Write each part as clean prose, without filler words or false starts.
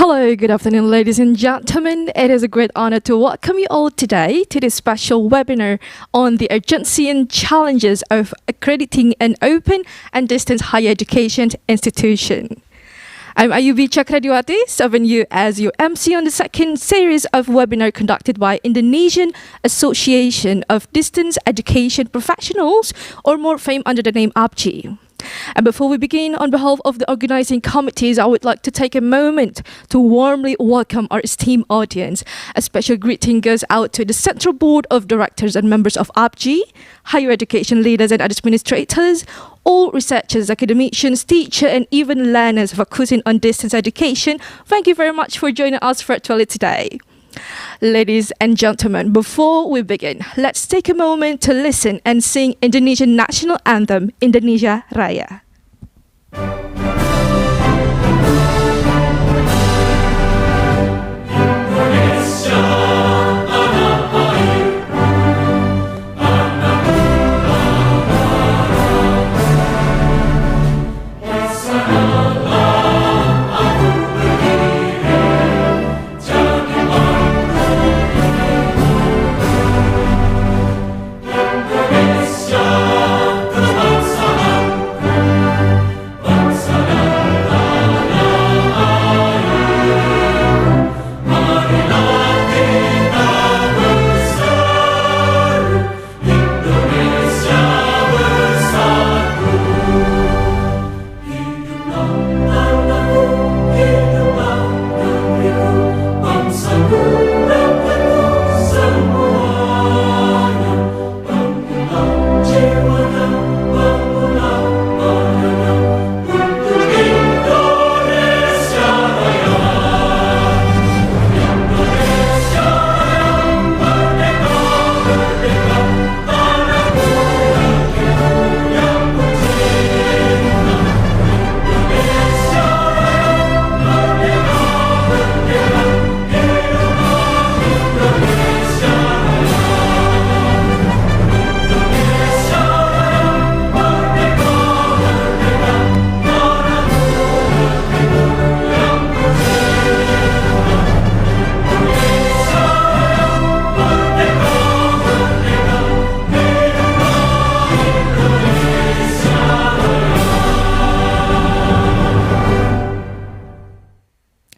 Hello, good afternoon, ladies and gentlemen. It is a great honor to welcome you all today to this special webinar on the urgency and challenges of accrediting an open and distance higher education institution. I'm Ayubi Chakradiwati, serving you as your MC on the second series of webinar conducted by Indonesian Association of Distance Education Professionals, or more famed under the name APPJJI. And before we begin, on behalf of the organizing committees, I would like to take a moment to warmly welcome our esteemed audience. A special greeting goes out to the Central Board of Directors and members of APPJJI, higher education leaders and administrators, all researchers, academicians, teachers, and even learners focusing on distance education. Thank you very much for joining us virtually today. Ladies and gentlemen, before we begin, let's take a moment to listen and sing Indonesian national anthem, Indonesia Raya.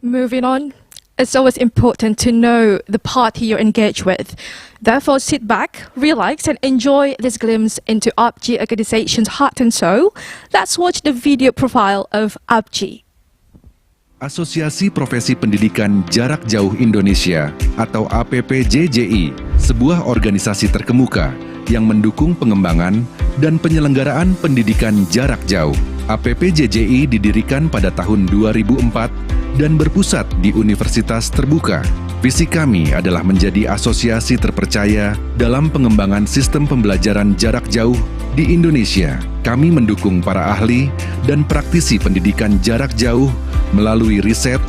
Moving on, it's always important to know the party you're engaged with. Therefore, sit back, relax, and enjoy this glimpse into APPJJI organization's heart and soul. Let's watch the video profile of APPJJI. Asosiasi Profesi Pendidikan Jarak Jauh Indonesia atau APPJJI, sebuah organisasi terkemuka yang mendukung pengembangan dan penyelenggaraan pendidikan jarak jauh. APPJJI didirikan pada tahun 2004 dan berpusat di Universitas terbuka. Visi kami adalah menjadi asosiasi terpercaya dalam pengembangan sistem pembelajaran jarak jauh di Indonesia. Kami mendukung para ahli dan praktisi pendidikan jarak jauh melalui riset,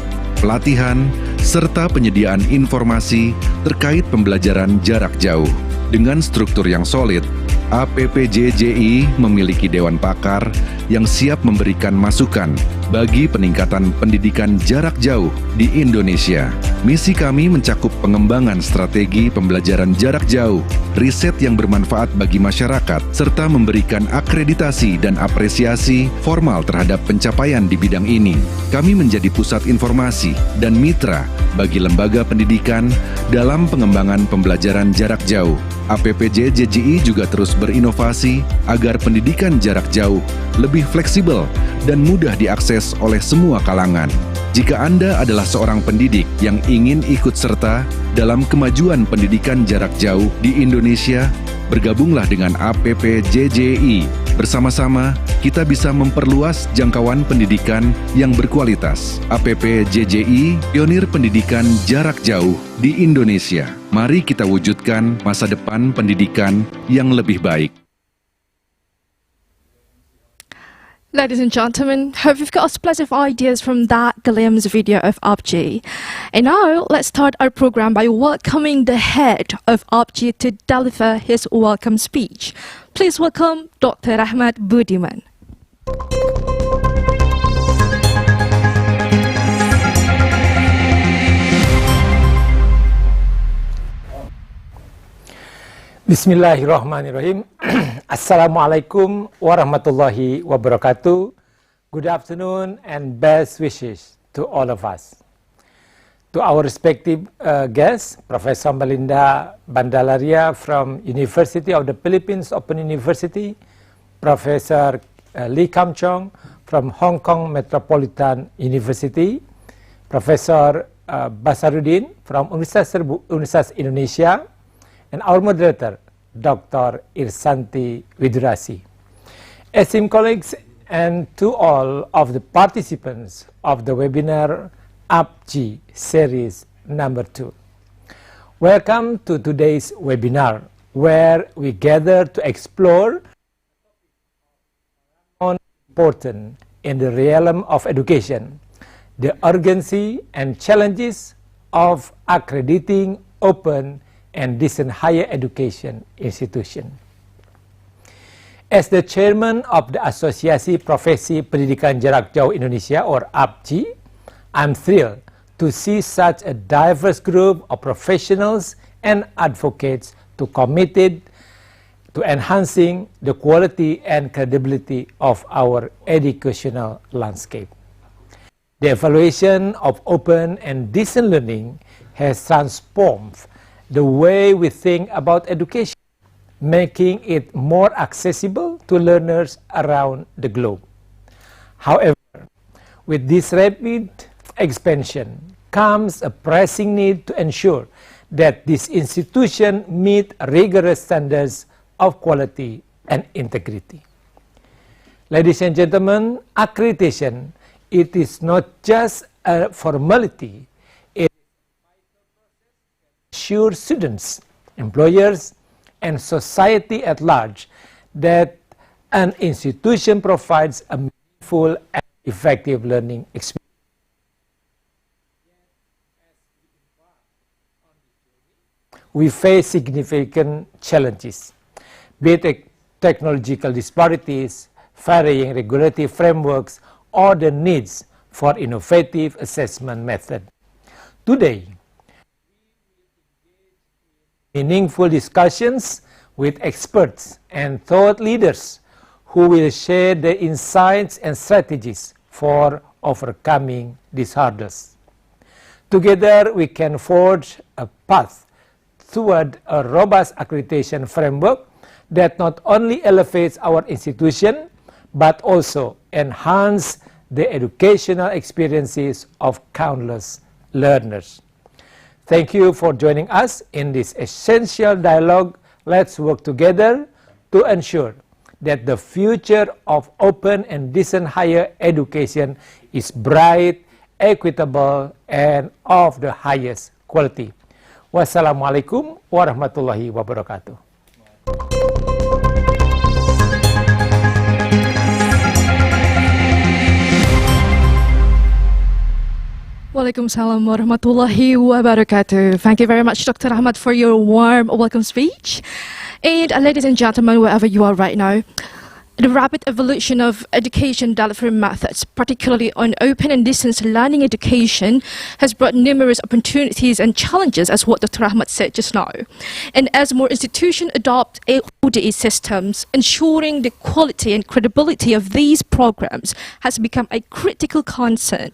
pelatihan, serta penyediaan informasi terkait pembelajaran jarak jauh. Dengan struktur yang solid, APPJJI memiliki dewan pakar yang siap memberikan masukan bagi peningkatan pendidikan jarak jauh di Indonesia. Misi kami mencakup pengembangan strategi pembelajaran jarak jauh, riset yang bermanfaat bagi masyarakat, serta memberikan akreditasi dan apresiasi formal terhadap pencapaian di bidang ini. Kami menjadi pusat informasi dan mitra bagi lembaga pendidikan dalam pengembangan pembelajaran jarak jauh. APPJJI juga terus berinovasi agar pendidikan jarak jauh lebih fleksibel dan mudah diakses oleh semua kalangan. Jika Anda adalah seorang pendidik yang ingin ikut serta dalam kemajuan pendidikan jarak jauh di Indonesia, bergabunglah dengan APPJJI. Bersama-sama, kita bisa memperluas jangkauan pendidikan yang berkualitas. APPJJI, pionir pendidikan jarak jauh di Indonesia. Mari kita wujudkan masa depan pendidikan yang lebih baik. Ladies and gentlemen, hope you've got a splash of ideas from that glimpse video of APPJJI. And now, let's start our program by welcoming the head of APPJJI to deliver his welcome speech. Please welcome Dr. Rahmat Budiman. Bismillahirrahmanirrahim. Assalamualaikum warahmatullahi wabarakatuh. Good afternoon and best wishes to all of us. To our respective guests, Professor Melinda Bandalaria from University of the Philippines Open University, Professor Lee Kam Cheong from Hong Kong Metropolitan University, Professor Basaruddin from Universitas Indonesia, and our moderator, Dr. Irsanti Widuri. Esteemed colleagues, and to all of the participants of the webinar APPJJI Series number 2. Welcome to today's webinar, where we gather to explore on important in the realm of education, the urgency and challenges of accrediting open and decent higher education institution. As the chairman of the Asosiasi Profesi Pendidikan Jarak, Jauh Indonesia, or APPJJI, I'm thrilled to see such a diverse group of professionals and advocates to committed to enhancing the quality and credibility of our educational landscape. The evaluation of open and decent learning has transformed the way we think about education, making it more accessible to learners around the globe. However, with this rapid expansion comes a pressing need to ensure that this institution meet rigorous standards of quality and integrity. Ladies and gentlemen, accreditation, it is not just a formality. Assure students, employers, and society at large that an institution provides a meaningful and effective learning experience. We face significant challenges, be it technological disparities, varying regulatory frameworks, or the needs for innovative assessment methods. Today, meaningful discussions with experts and thought leaders who will share their insights and strategies for overcoming these hurdles. Together, we can forge a path toward a robust accreditation framework that not only elevates our institution, but also enhance the educational experiences of countless learners. Thank you for joining us in this essential dialogue. Let's work together to ensure that the future of open and decent higher education is bright, equitable, and of the highest quality. Wassalamualaikum warahmatullahi wabarakatuh. Waalaikumsalam warahmatullahi wabarakatuh. Thank you very much, Dr. Ahmad, for your warm welcome speech. And ladies and gentlemen, wherever you are right now, the rapid evolution of education delivery methods, particularly on open and distance learning education, has brought numerous opportunities and challenges, as what Dr. Ahmad said just now. And as more institutions adopt ODE systems, ensuring the quality and credibility of these programs has become a critical concern.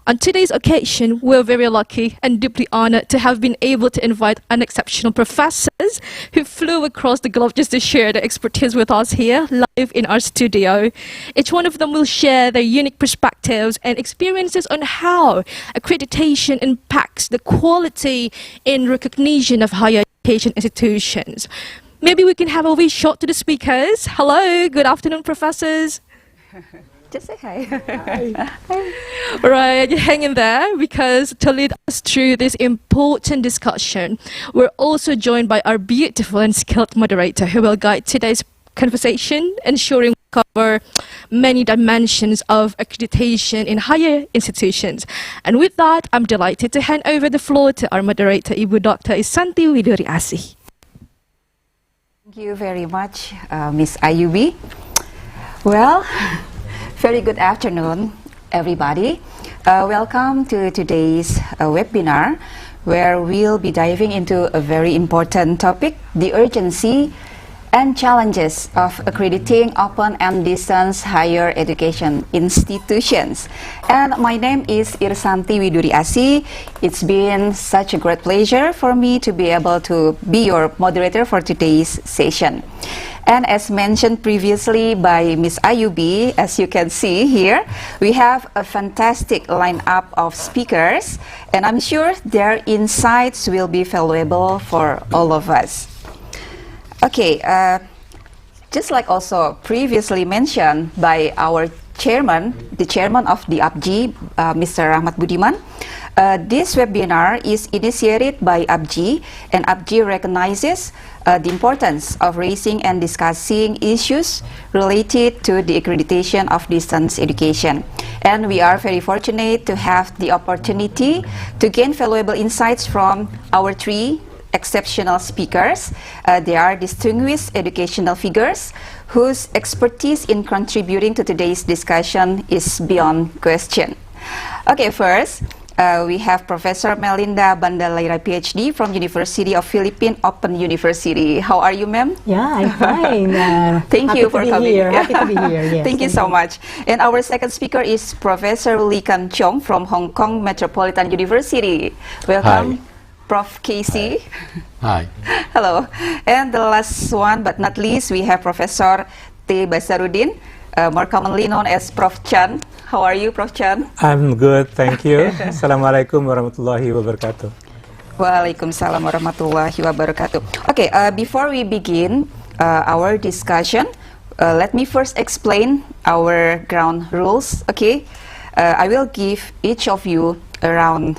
On today's occasion, we're very lucky and deeply honored to have been able to invite unexceptional professors who flew across the globe just to share their expertise with us here live in our studio. Each one of them will share their unique perspectives and experiences on how accreditation impacts the quality and recognition of higher education institutions. Maybe we can have a wee shot to the speakers. Hello, good afternoon, professors. Just say hi. Right, hang in there, because to lead us through this important discussion, we're also joined by our beautiful and skilled moderator who will guide today's conversation, ensuring we cover many dimensions of accreditation in higher institutions. And with that, I'm delighted to hand over the floor to our moderator, Ibu Dr. Irsanti Widuri Asih. Thank you very much, Ms. Ayubi. Well, very good afternoon, everybody. Welcome to today's webinar, where we'll be diving into a very important topic, the urgency and challenges of accrediting open and distance higher education institutions. And my name is Irsanti Widuri Asih. It's been such a great pleasure for me to be able to be your moderator for today's session. And as mentioned previously by Ms. Ayubi, as you can see here, we have a fantastic lineup of speakers, and I'm sure their insights will be valuable for all of us. Okay, just like also previously mentioned by our chairman, the chairman of the APPJJI, Mr. Rahmat Budiman, this webinar is initiated by APPJJI, and APPJJI recognizes the importance of raising and discussing issues related to the accreditation of distance education. And we are very fortunate to have the opportunity to gain valuable insights from our three exceptional speakers. They are distinguished educational figures whose expertise in contributing to today's discussion is beyond question. Okay, first, we have Professor Melinda Bandalaria, PhD from University of Philippines Open University. How are you, ma'am? Yeah, I'm fine. Thank you for coming. Here. Happy to be here. Yes, Thank you so much. And our second speaker is Professor Cheong from Hong Kong Metropolitan University. Welcome. Hi. Prof. KC. Hi. Hello. And the last one, but not least, we have Professor T. Basaruddin, more commonly known as Prof. Chan. How are you, Prof. Chan? I'm good, thank you. Assalamualaikum warahmatullahi wabarakatuh. Waalaikumsalam warahmatullahi wabarakatuh. Okay, before we begin our discussion, let me first explain our ground rules. Okay, I will give each of you around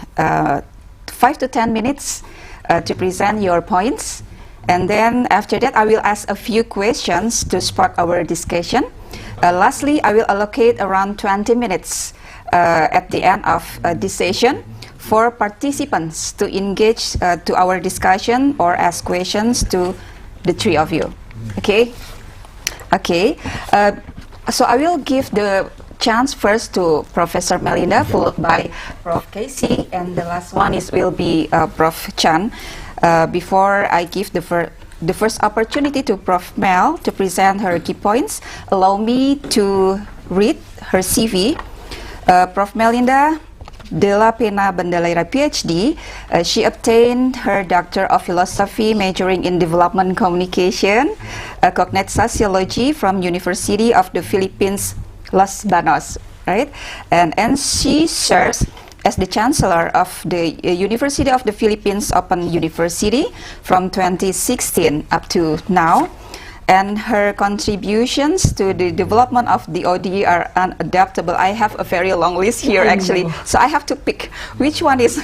5 to 10 minutes to present your points, and then after that I will ask a few questions to spark our discussion. Lastly, I will allocate around 20 minutes at the end of this session for participants to engage to our discussion or ask questions to the three of you. Okay? Okay. So I will give the chance first to Professor Melinda, followed by Prof. KC, and the last one will be Prof. Chan. Before I give the first opportunity to Prof. Mel to present her key points, allow me to read her CV. Prof. Melinda de la Pena Bandalaria, PhD. She obtained her Doctor of Philosophy majoring in Development Communication, Cognitive Sociology from University of the Philippines, Los Banos, right? And she serves as the Chancellor of the University of the Philippines Open University from 2016 up to now. And her contributions to the development of the ODE are unadaptable. I have a very long list here, actually, so I have to pick which one is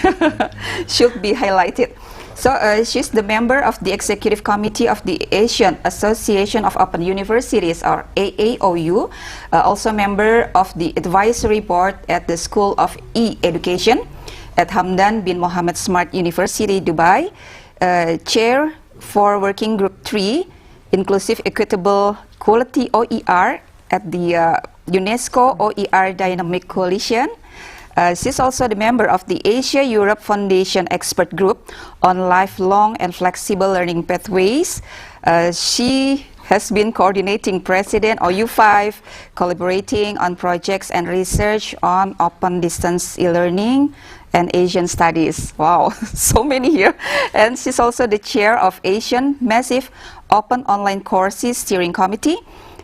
should be highlighted. So she's the member of the Executive Committee of the Asian Association of Open Universities, or AAOU, also member of the Advisory Board at the School of E-Education at Hamdan bin Mohammed Smart University, Dubai, chair for Working Group 3, Inclusive Equitable Quality OER at the UNESCO OER Dynamic Coalition. She's also the member of the Asia-Europe Foundation Expert Group on Lifelong and Flexible Learning Pathways. She has been coordinating President OU5, collaborating on projects and research on open distance e-learning and Asian studies. Wow, so many here. And she's also the chair of Asian Massive Open Online Courses Steering Committee,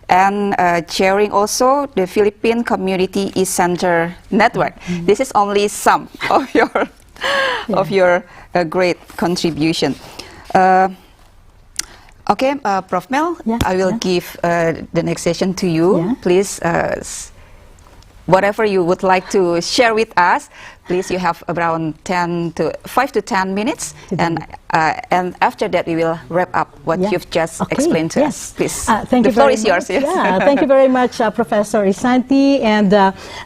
and chairing also the Philippine Community E-Center Network. This is only some of your great contribution. Okay, Prof. Mel, I will give the next session to you. Please, whatever you would like to share with us, please, you have around 5 to 10 minutes, and after that we will wrap up what you've just explained to us. Please, the floor is yours. Thank you very much, Professor Irsanti, and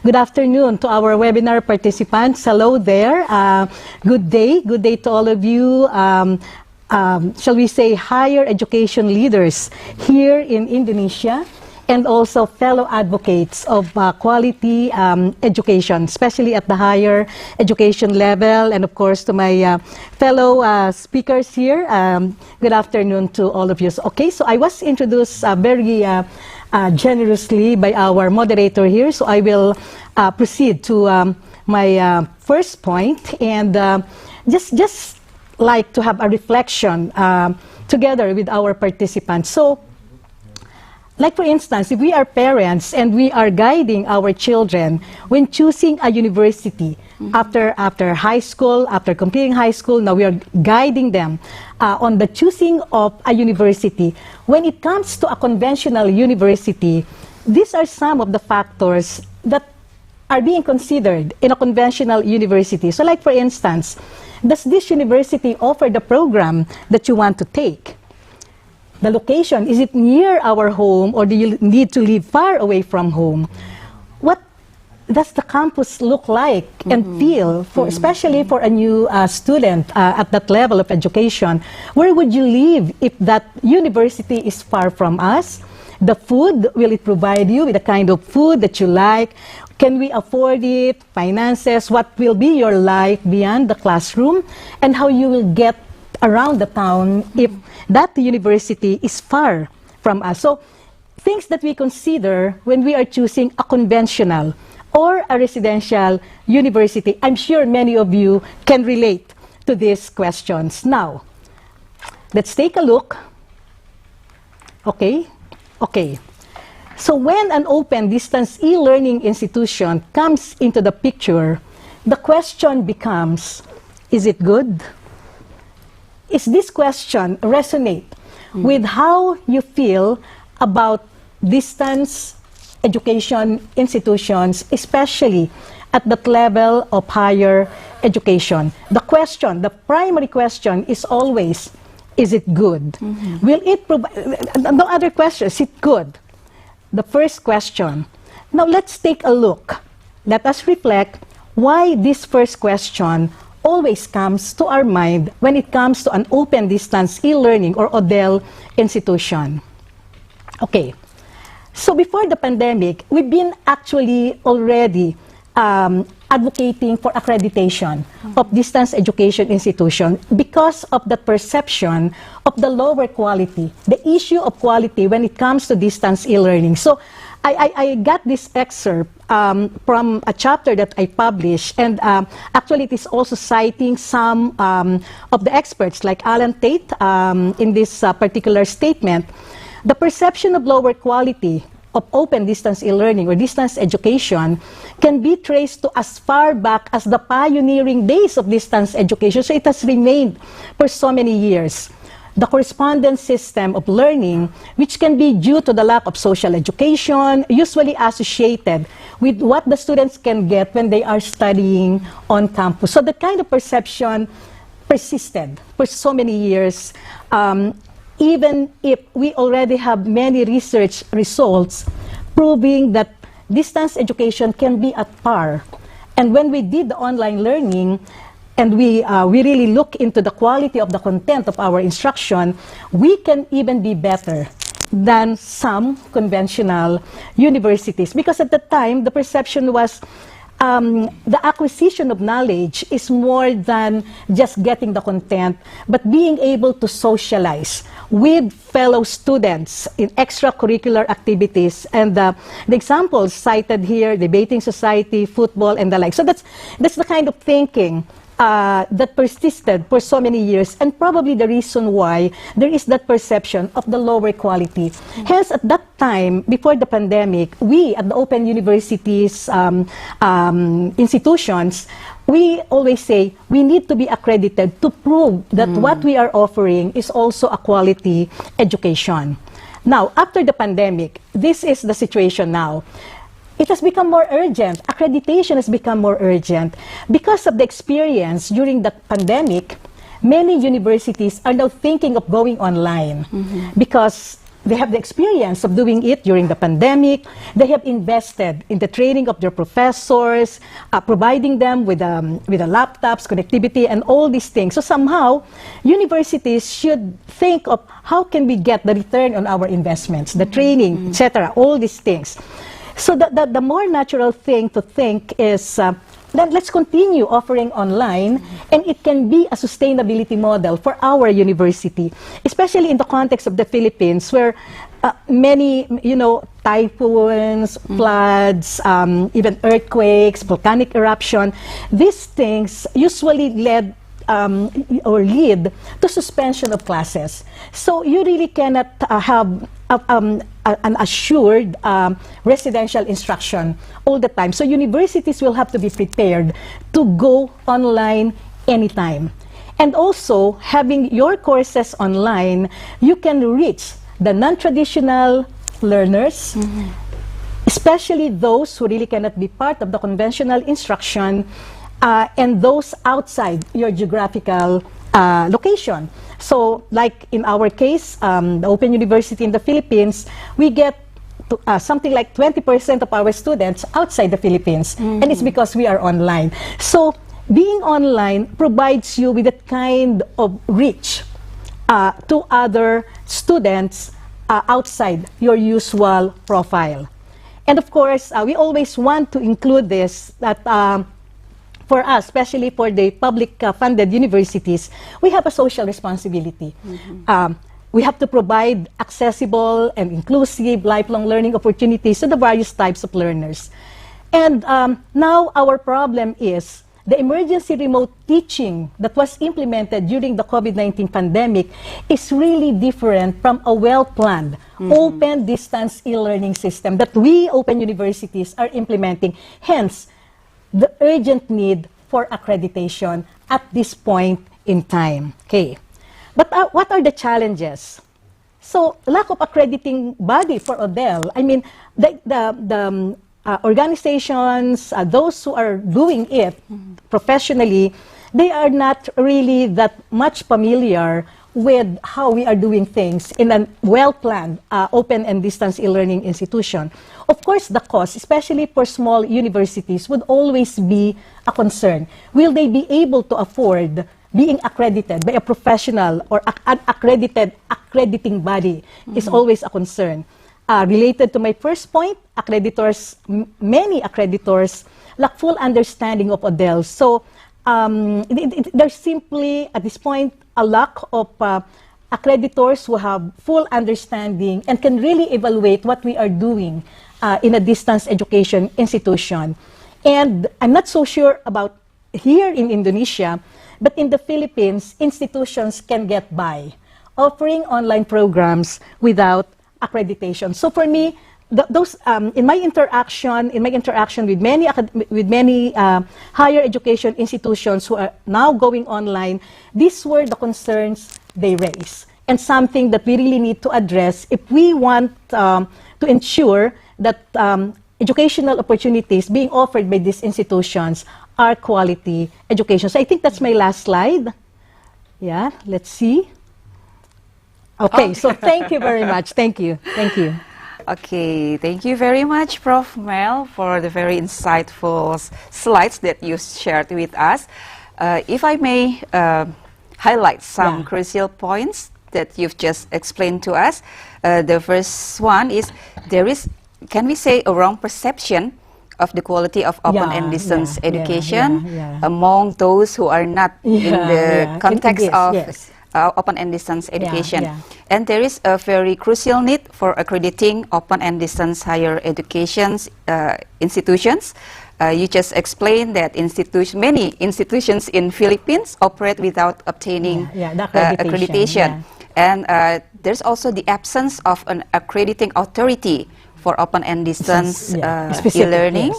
good afternoon to our webinar participants. Hello there. Good day to all of you. Shall we say higher education leaders here in Indonesia and also fellow advocates of quality education, especially at the higher education level, and of course to my fellow speakers here. Good afternoon to all of you. Okay, so I was introduced very generously by our moderator here, so I will proceed to my first point, and just like to have a reflection together with our participants. So, like for instance, if we are parents and we are guiding our children when choosing a university, after high school, after completing high school, now we are guiding them on the choosing of a university. When it comes to a conventional university, these are some of the factors that are being considered in a conventional university. So like for instance, does this university offer the program that you want to take? The location, is it near our home, or do you need to live far away from home? What does the campus look like and feel, for, especially for a new student at that level of education? Where would you live if that university is far from us? The food, will it provide you with the kind of food that you like? Can we afford it? Finances, what will be your life beyond the classroom? And how you will get around the town if that university is far from us. So things that we consider when we are choosing a conventional or a residential university. I'm sure many of you can relate to these questions. Now, let's take a look. Okay. So when an open distance e-learning institution comes into the picture, the question becomes, is it good? Is this question resonate with how you feel about distance education institutions, especially at that level of higher education? The question, the primary question is always, is it good? Will it provide, no other question, is it good? The first question. Now let's take a look. Let us reflect why this first question always comes to our mind when it comes to an open distance e-learning or ODEL institution. Okay, so before the pandemic, we've been actually already advocating for accreditation of distance education institution because of the perception of the lower quality, the issue of quality when it comes to distance e-learning. So I got this excerpt from a chapter that I published, and actually it is also citing some of the experts like Alan Tate in this particular statement. The perception of lower quality of open distance e-learning or distance education can be traced to as far back as the pioneering days of distance education. So it has remained for so many years. The correspondence system of learning, which can be due to the lack of social education, usually associated with what the students can get when they are studying on campus. So the kind of perception persisted for so many years, even if we already have many research results proving that distance education can be at par. And when we did the online learning, and we really look into the quality of the content of our instruction, we can even be better than some conventional universities. Because at the time, the perception was the acquisition of knowledge is more than just getting the content, but being able to socialize with fellow students in extracurricular activities. And the examples cited here, debating society, football, and the like. So that's the kind of thinking that persisted for so many years, and probably the reason why there is that perception of the lower quality. Hence, at that time, before the pandemic, we at the Open Universities institutions, we always say we need to be accredited to prove that what we are offering is also a quality education. Now, after the pandemic, this is the situation now. It has become more urgent. Accreditation has become more urgent. Because of the experience during the pandemic, many universities are now thinking of going online because they have the experience of doing it during the pandemic. They have invested in the training of their professors, providing them with the laptops, connectivity, and all these things. So somehow, universities should think of how can we get the return on our investments, the training, etc., all these things. So the more natural thing to think is, then let's continue offering online, and it can be a sustainability model for our university, especially in the context of the Philippines, where many, typhoons, floods, even earthquakes, volcanic eruption, these things usually lead to suspension of classes. So you really cannot have an assured residential instruction all the time. So universities will have to be prepared to go online anytime. And also, having your courses online, you can reach the non-traditional learners, especially those who really cannot be part of the conventional instruction, and those outside your geographical location. So, like in our case, the Open University in the Philippines, we get something like 20% of our students outside the Philippines, and it's because we are online. So, being online provides you with that kind of reach to other students outside your usual profile. And of course, we always want to include this, that for us, especially for the public-funded universities, we have a social responsibility. We have to provide accessible and inclusive lifelong learning opportunities to the various types of learners. And now our problem is the emergency remote teaching that was implemented during the COVID-19 pandemic is really different from a well-planned, open distance e-learning system that we, open universities, are implementing. Hence, the urgent need for accreditation at this point in time. Okay. But what are the challenges? So, lack of accrediting body for ODEL. I mean, the organizations, those who are doing it professionally, they are not really that much familiar with how we are doing things in a well-planned open and distance e-learning institution. Of course, the cost, especially for small universities, would always be a concern. Will they be able to afford being accredited by a professional or an accrediting body is always a concern. Related to my first point, accreditors, many accreditors lack full understanding of ODEL. So there's simply, at this point, a lack of accreditors who have full understanding and can really evaluate what we are doing in a distance education institution. And I'm not so sure about here in Indonesia, but in the Philippines, institutions can get by offering online programs without accreditation. So for me, those in my interaction with many higher education institutions who are now going online, these were the concerns they raise, and something that we really need to address if we want to ensure that educational opportunities being offered by these institutions are quality education. So I think that's my last slide. Yeah, let's see. Okay, so thank you very much. Thank you. Thank you. Okay, thank you very much, Prof. Mel, for the very insightful slides that you shared with us. If I may highlight some crucial points that you've just explained to us. The first one is there is, can we say, a wrong perception of the quality of open and distance education among those who are not in the context of open and distance education. And there is a very crucial need for accrediting open and distance higher education institutions. You just explained that many institutions in Philippines operate without obtaining accreditation. And there's also the absence of an accrediting authority for open and distance e-learning.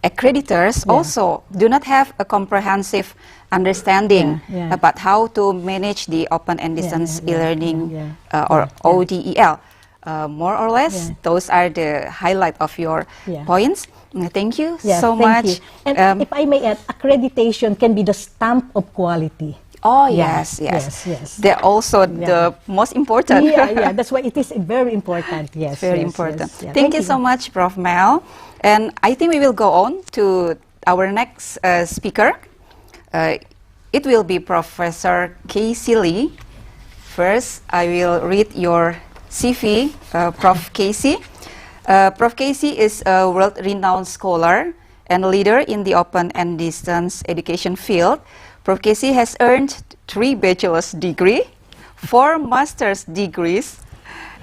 Accreditors also do not have a comprehensive understanding about how to manage the open and distance e-learning or ODEL. More or less, those are the highlight of your points. Thank you so much. And if I may add, accreditation can be the stamp of quality. Oh, Yeah, yes, yes. yes. They're also Yeah. the most important. Yeah, that's why it is very important. Yes, Very yes, important. yes. Yeah, Thank you so much, Prof. Mel. And I think we will go on to our next speaker. It will be Professor Casey Lee. First, I will read your CV, Prof. Casey. Prof. Casey is a world-renowned scholar and leader in the open and distance education field. Prof. Casey has earned 3 bachelor's degrees, 4 master's degrees,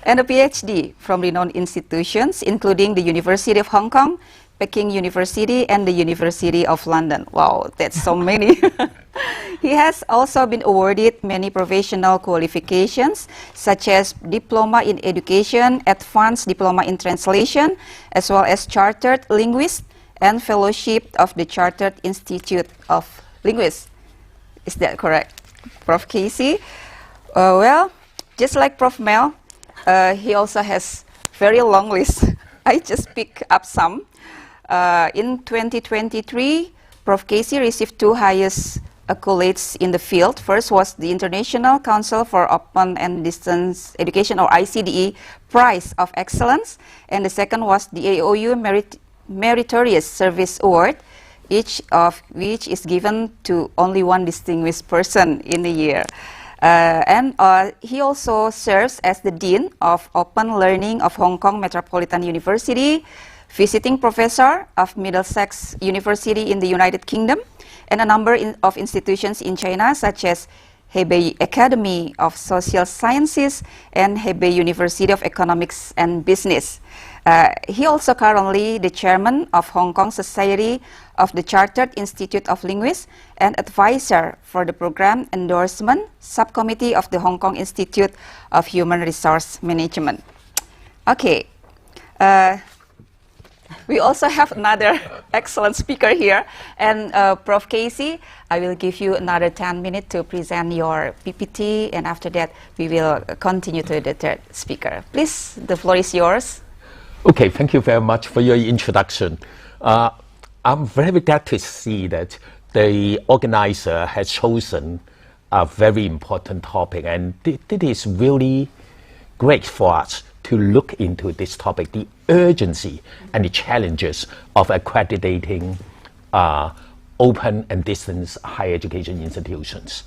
and a PhD from renowned institutions, including the University of Hong Kong, Peking University, and the University of London. Wow, that's so many. He has also been awarded many professional qualifications, such as Diploma in Education, Advanced Diploma in Translation, as well as Chartered Linguist and Fellowship of the Chartered Institute of Linguists. Is that correct, Prof. Casey? Well, just like Prof. Mel, he also has very long list. I just pick up some. In 2023, Prof. Casey received 2 highest accolades in the field. First was the International Council for Open and Distance Education, or ICDE, Prize of Excellence, and the second was the AOU Meritorious Service Award, each of which is given to only one distinguished person in a year. And he also serves as the Dean of Open Learning of Hong Kong Metropolitan University, visiting professor of Middlesex University in the United Kingdom, and a number of institutions in China, such as Hebei Academy of Social Sciences and Hebei University of Economics and Business. He also currently the chairman of Hong Kong Society of the Chartered Institute of Linguists and advisor for the program endorsement subcommittee of the Hong Kong Institute of Human Resource Management. Okay. We also have another excellent speaker here, and Prof. Casey, I will give you another 10 minutes to present your PPT, and after that we will continue to the third speaker. Please, the floor is yours. Okay, thank you very much for your introduction. I'm very glad to see that the organizer has chosen a very important topic, and it is really great for us to look into this topic, the urgency and the challenges of accrediting open and distance higher education institutions.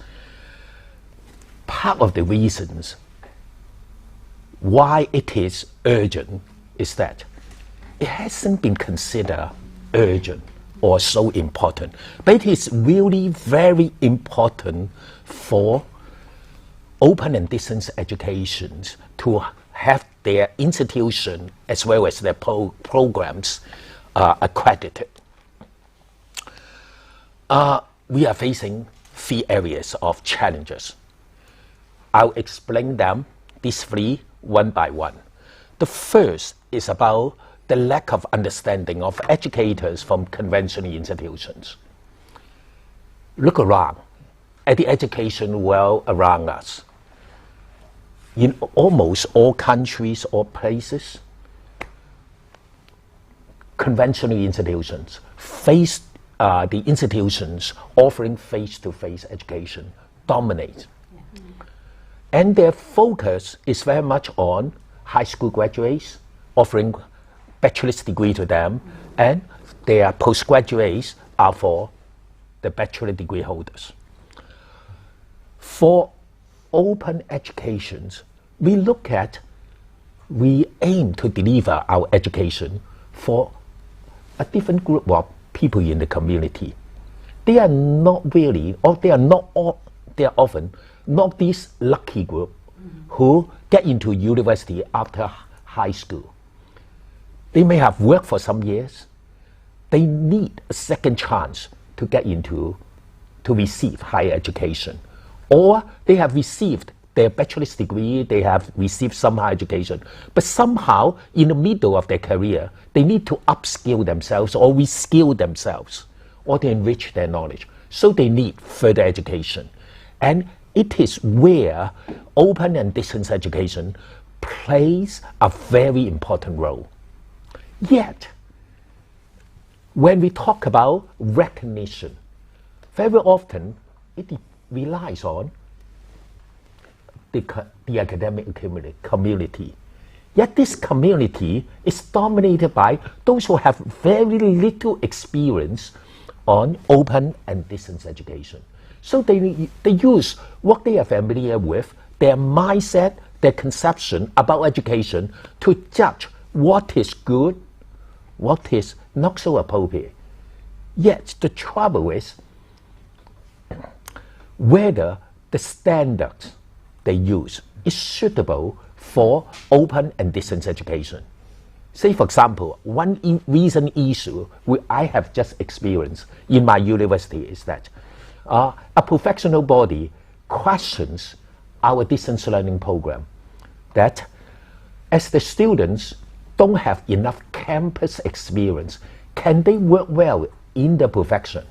Part of the reasons why it is urgent is that it hasn't been considered urgent or so important, but it is really very important for open and distance educations to have their institution as well as their programs accredited. We are facing 3 areas of challenges. I'll explain them, these 3, one by one. The first is about the lack of understanding of educators from conventional institutions. Look around at the education world around us. In almost all countries or places, conventional institutions face the institutions offering face-to-face education dominate. And their focus is very much on high school graduates, offering bachelor's degree to them, and their postgraduates are for the bachelor degree holders. For open educations, we aim to deliver our education for a different group of people in the community. They are not really, or they are often not this lucky group who get into university after high school. They may have worked for some years. They need a second chance to get into, to receive higher education. Or they have received their bachelor's degree, they have received some higher education, but somehow in the middle of their career, they need to upskill themselves or reskill themselves or to enrich their knowledge. So they need further education. And it is where open and distance education plays a very important role. Yet, when we talk about recognition, very often relies on the academic community. Yet this community is dominated by those who have very little experience on open and distance education. So they use what they are familiar with, their mindset, their conception about education to judge what is good, what is not so appropriate. Yet the trouble is whether the standards they use is suitable for open and distance education. Say, for example, one recent issue I have just experienced in my university is that a professional body questions our distance learning program, that as the students don't have enough campus experience, can they work well in the profession?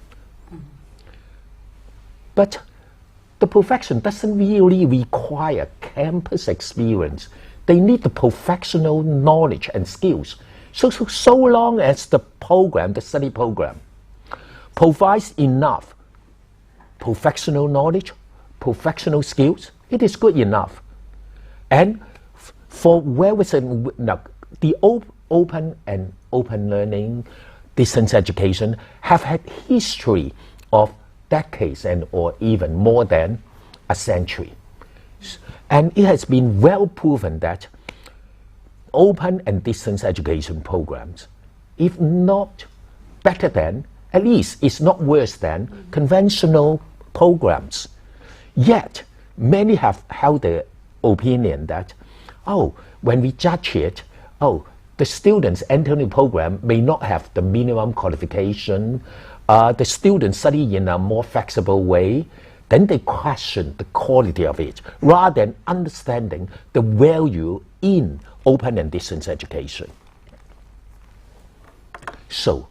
But the profession doesn't really require campus experience. They need the professional knowledge and skills. So long as the program, the study program, provides enough professional knowledge, professional skills, it is good enough. And for the open and open learning, distance education have had history of decades or even more than a century. And it has been well proven that open and distance education programs, if not better than, at least it's not worse than conventional programs. Yet, many have held the opinion that, when we judge it, the students entering the program may not have the minimum qualification, the students study in a more flexible way, then they question the quality of it, rather than understanding the value in open and distance education. So,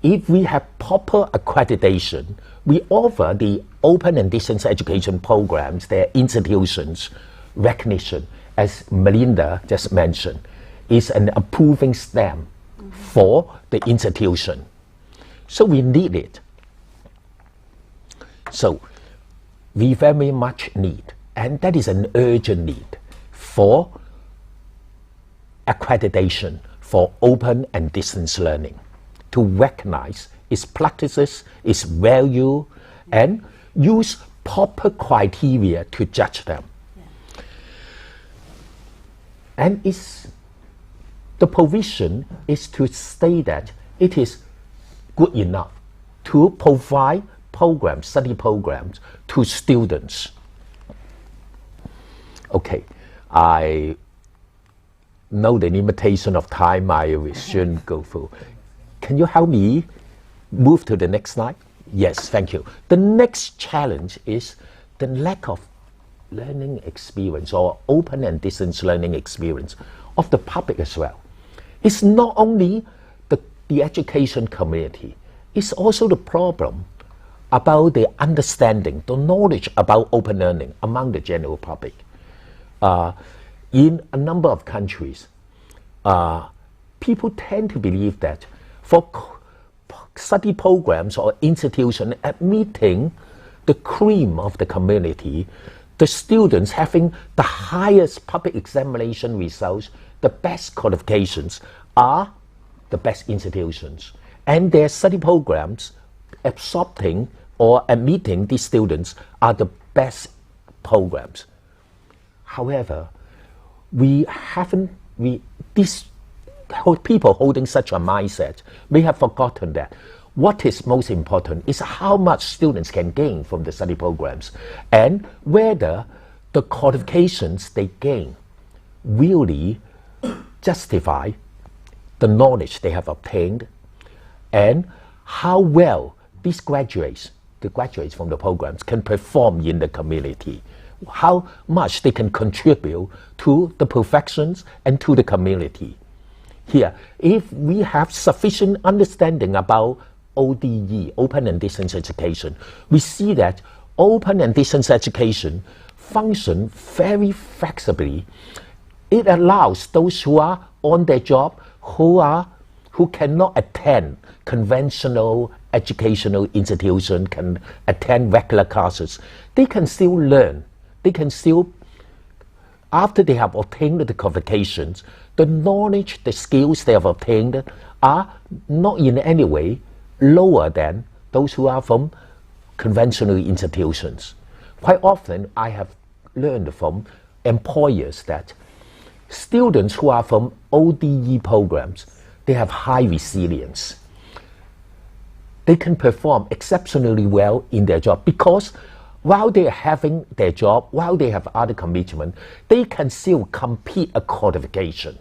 if we have proper accreditation, we offer the open and distance education programs, their institutions, recognition, as Melinda just mentioned, is an approving stamp for the institution. So we need it. So we very much need, and that is an urgent need, for accreditation for open and distance learning, to recognize its practices, its value, and use proper criteria to judge them. Yeah. And the provision is to say that it is good enough to provide programs, study programs to students. Okay, I know the limitation of time I will soon go through. Can you help me move to the next slide? Yes, thank you. The next challenge is the lack of learning experience or open and distance learning experience of the public as well. It's not only the education community, it's also the problem about the understanding, the knowledge about open learning among the general public. In a number of countries, people tend to believe that for study programs or institutions admitting the cream of the community, the students having the highest public examination results, the best qualifications, are the best institutions. And their study programs absorbing or admitting these students are the best programs. However, these people holding such a mindset may have forgotten that what is most important is how much students can gain from the study programs, and whether the qualifications they gain really justify the knowledge they have obtained, and how well these graduates, the graduates from the programs, can perform in the community, how much they can contribute to the professions and to the community. Here, if we have sufficient understanding about ODE, open and distance education, we see that open and distance education function very flexibly. It allows those who are on their job, who who cannot attend conventional educational institution, can attend regular classes, they can still learn. They can still, after they have obtained the qualifications, the knowledge, the skills they have obtained are not in any way lower than those who are from conventional institutions. Quite often, I have learned from employers that students who are from ODE programs, they have high resilience. They can perform exceptionally well in their job because while they are having their job, while they have other commitment, they can still complete a qualification.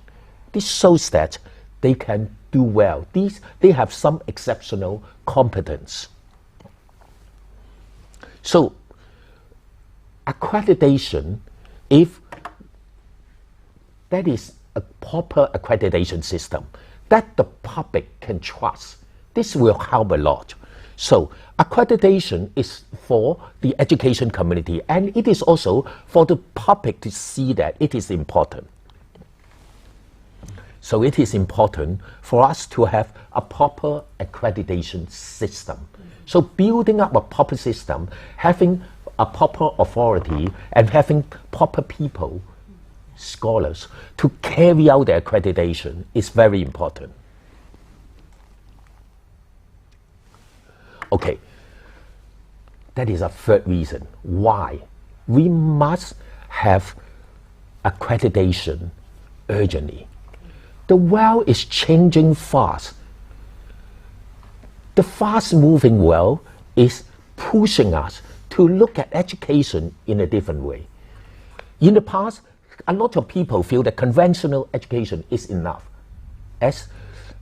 This shows that they can do well. They have some exceptional competence. So, accreditation, if that is a proper accreditation system that the public can trust, this will help a lot. So, accreditation is for the education community, and it is also for the public to see that it is important. So it is important for us to have a proper accreditation system. So building up a proper system, having a proper authority, and having proper people, scholars, to carry out the accreditation is very important. Okay, that is a third reason why we must have accreditation urgently. The world is changing fast. The fast-moving world is pushing us to look at education in a different way. In the past, a lot of people feel that conventional education is enough. As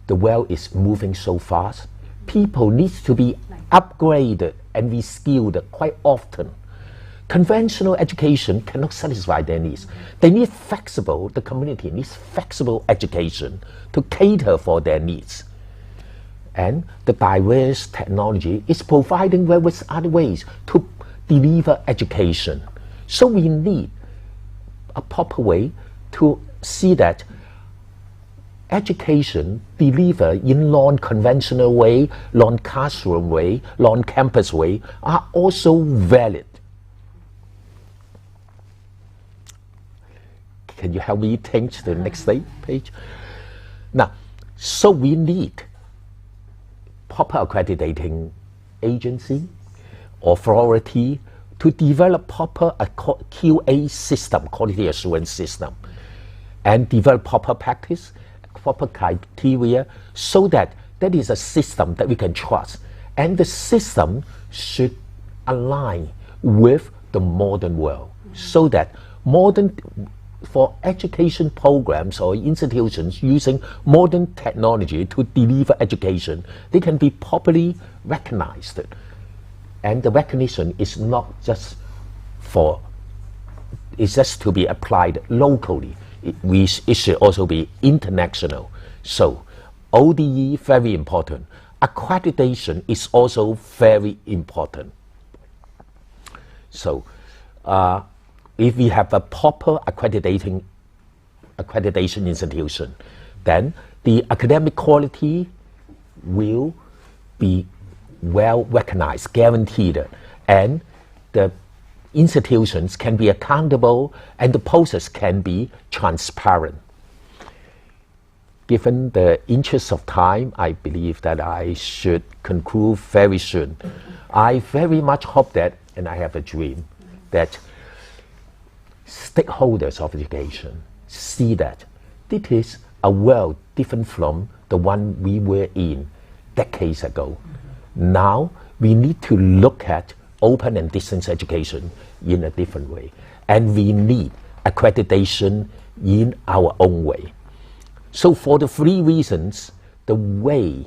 the world is moving so fast, people need to be upgraded and reskilled quite often. Conventional education cannot satisfy their needs. They need flexible, the community needs flexible education to cater for their needs. And the diverse technology is providing various other ways to deliver education. So we need a proper way to see that education delivered in non-conventional way, non-classroom way, non-campus way are also valid. Can you help me change the next page? Now, so we need proper accrediting agency, authority to develop proper QA system, quality assurance system, and develop proper practice, proper criteria, so that that is a system that we can trust. And the system should align with the modern world, so that for education programs or institutions using modern technology to deliver education, they can be properly recognized. And the recognition is not just it's just to be applied locally. It should also be international. So ODE, very important. Accreditation is also very important. So if we have a proper accreditation institution, then the academic quality will be well recognized, guaranteed, and the institutions can be accountable and the process can be transparent. Given the interest of time, I believe that I should conclude very soon. I very much hope that, and I have a dream, that stakeholders of education see that it is a world different from the one we were in decades ago. Now we need to look at open and distance education in a different way, and we need accreditation in our own way. So for the three reasons, the way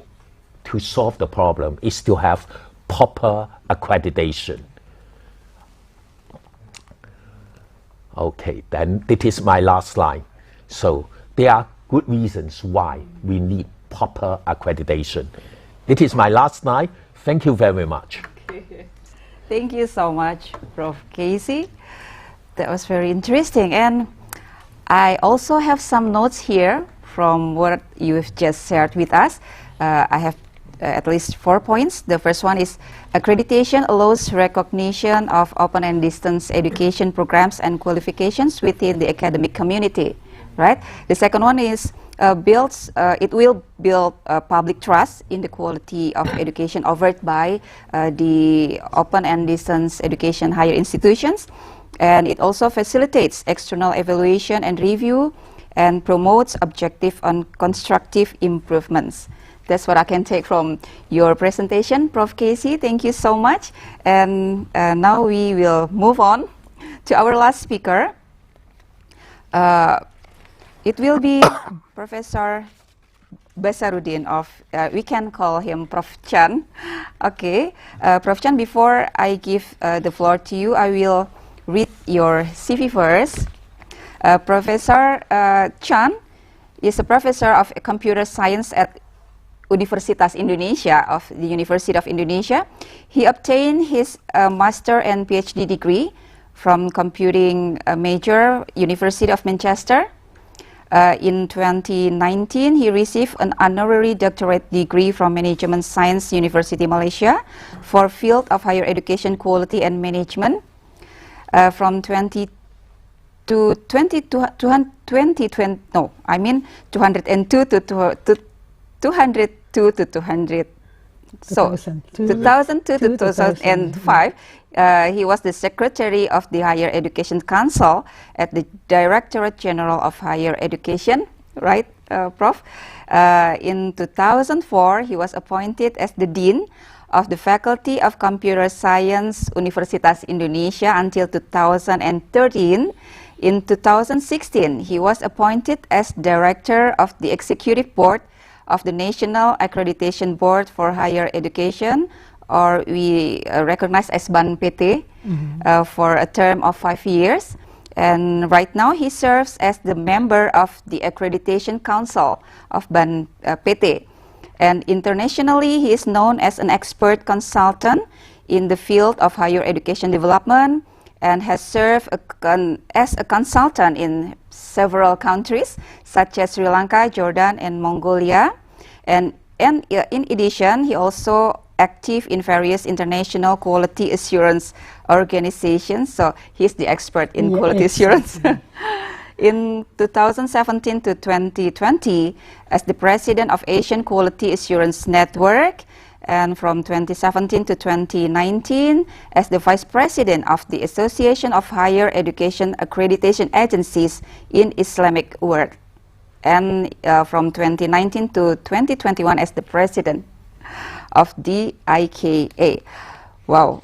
to solve the problem is to have proper accreditation. Okay, then this is my last slide. So there are good reasons why we need proper accreditation. This is my last slide. Thank you very much. Thank you so much, Prof. Casey. That was very interesting. And I also have some notes here from what you've just shared with us. I have at least 4 points. The first one is accreditation allows recognition of open and distance education programs and qualifications within the academic community, right? The second one is it will build public trust in the quality of education offered by the open and distance education higher institutions, and it also facilitates external evaluation and review and promotes objective and constructive improvements. That's what I can take from your presentation, Prof. Casey. Thank you so much. And now we will move on to our last speaker. It will be Professor Basaruddin of, we can call him Prof. Chan. Okay, Prof. Chan, before I give the floor to you, I will read your CV first. Professor Chan is a professor of computer science at Universitas Indonesia of the University of Indonesia. He obtained his master and PhD degree from computing major University of Manchester. In 2019, he received an honorary doctorate degree from Management Science University Malaysia for field of higher education quality and management. From 202 to 202 to 200. So 2002 to 2005, he was the Secretary of the Higher Education Council at the Directorate General of Higher Education, right, Prof? In 2004, he was appointed as the Dean of the Faculty of Computer Science, Universitas Indonesia until 2013. In 2016, he was appointed as Director of the Executive Board of the National Accreditation Board for Higher Education, or we recognize as BAN-PT, for a term of 5 years. And right now he serves as the member of the Accreditation Council of BAN-PT. And internationally, he is known as an expert consultant in the field of higher education development and has served as a consultant in several countries such as Sri Lanka, Jordan, and Mongolia. And in addition, he also active in various international quality assurance organizations. So he's the expert in quality assurance. In 2017 to 2020, as the president of Asian Quality Assurance Network, and from 2017 to 2019 as the vice president of the Association of Higher Education Accreditation Agencies in Islamic world, and from 2019 to 2021 as the president of the IKA. Wow,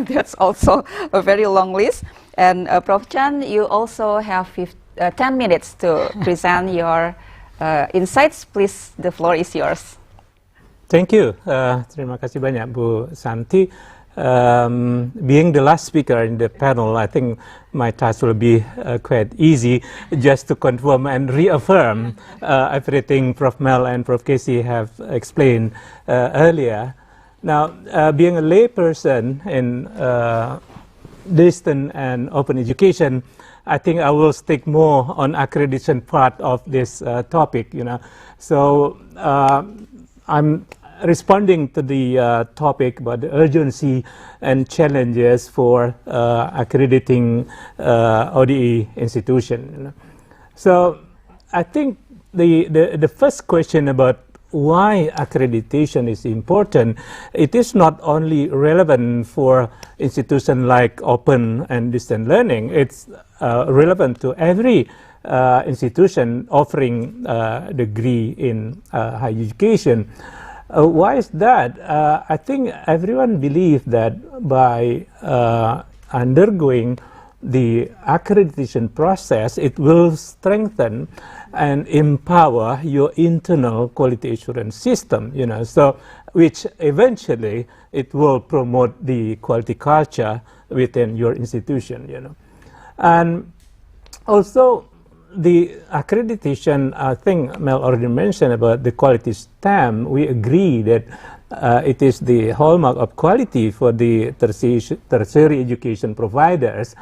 that's also a very long list. And Prof. Chan, you also have 10 minutes to present your insights. Please, the floor is yours. Thank you. Terima kasih banyak, Bu Santi. Being the last speaker in the panel, I think my task will be quite easy, just to confirm and reaffirm everything Prof. Mel and Prof. Casey have explained earlier. Now, being a layperson in distance and open education, I think I will stick more on accreditation part of this topic. So I'm responding to the topic about the urgency and challenges for accrediting ODE institution. So I think the first question about why accreditation is important, it is not only relevant for institutions like open and distance learning, it's relevant to every institution offering degree in higher education. Why is that? I think everyone believes that by undergoing the accreditation process, it will strengthen and empower your internal quality assurance system, so which eventually it will promote the quality culture within your institution, And also, the accreditation, I think Mel already mentioned about the quality stamp. We agree that it is the hallmark of quality for the tertiary education providers.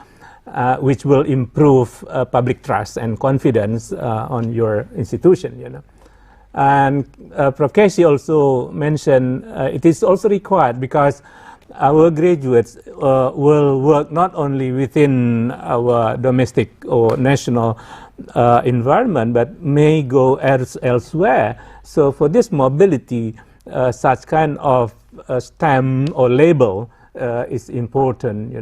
which will improve public trust and confidence on your institution, And Prof. Casey also mentioned it is also required because our graduates will work not only within our domestic or national environment, but may go elsewhere. So for this mobility, such kind of stamp or label is important,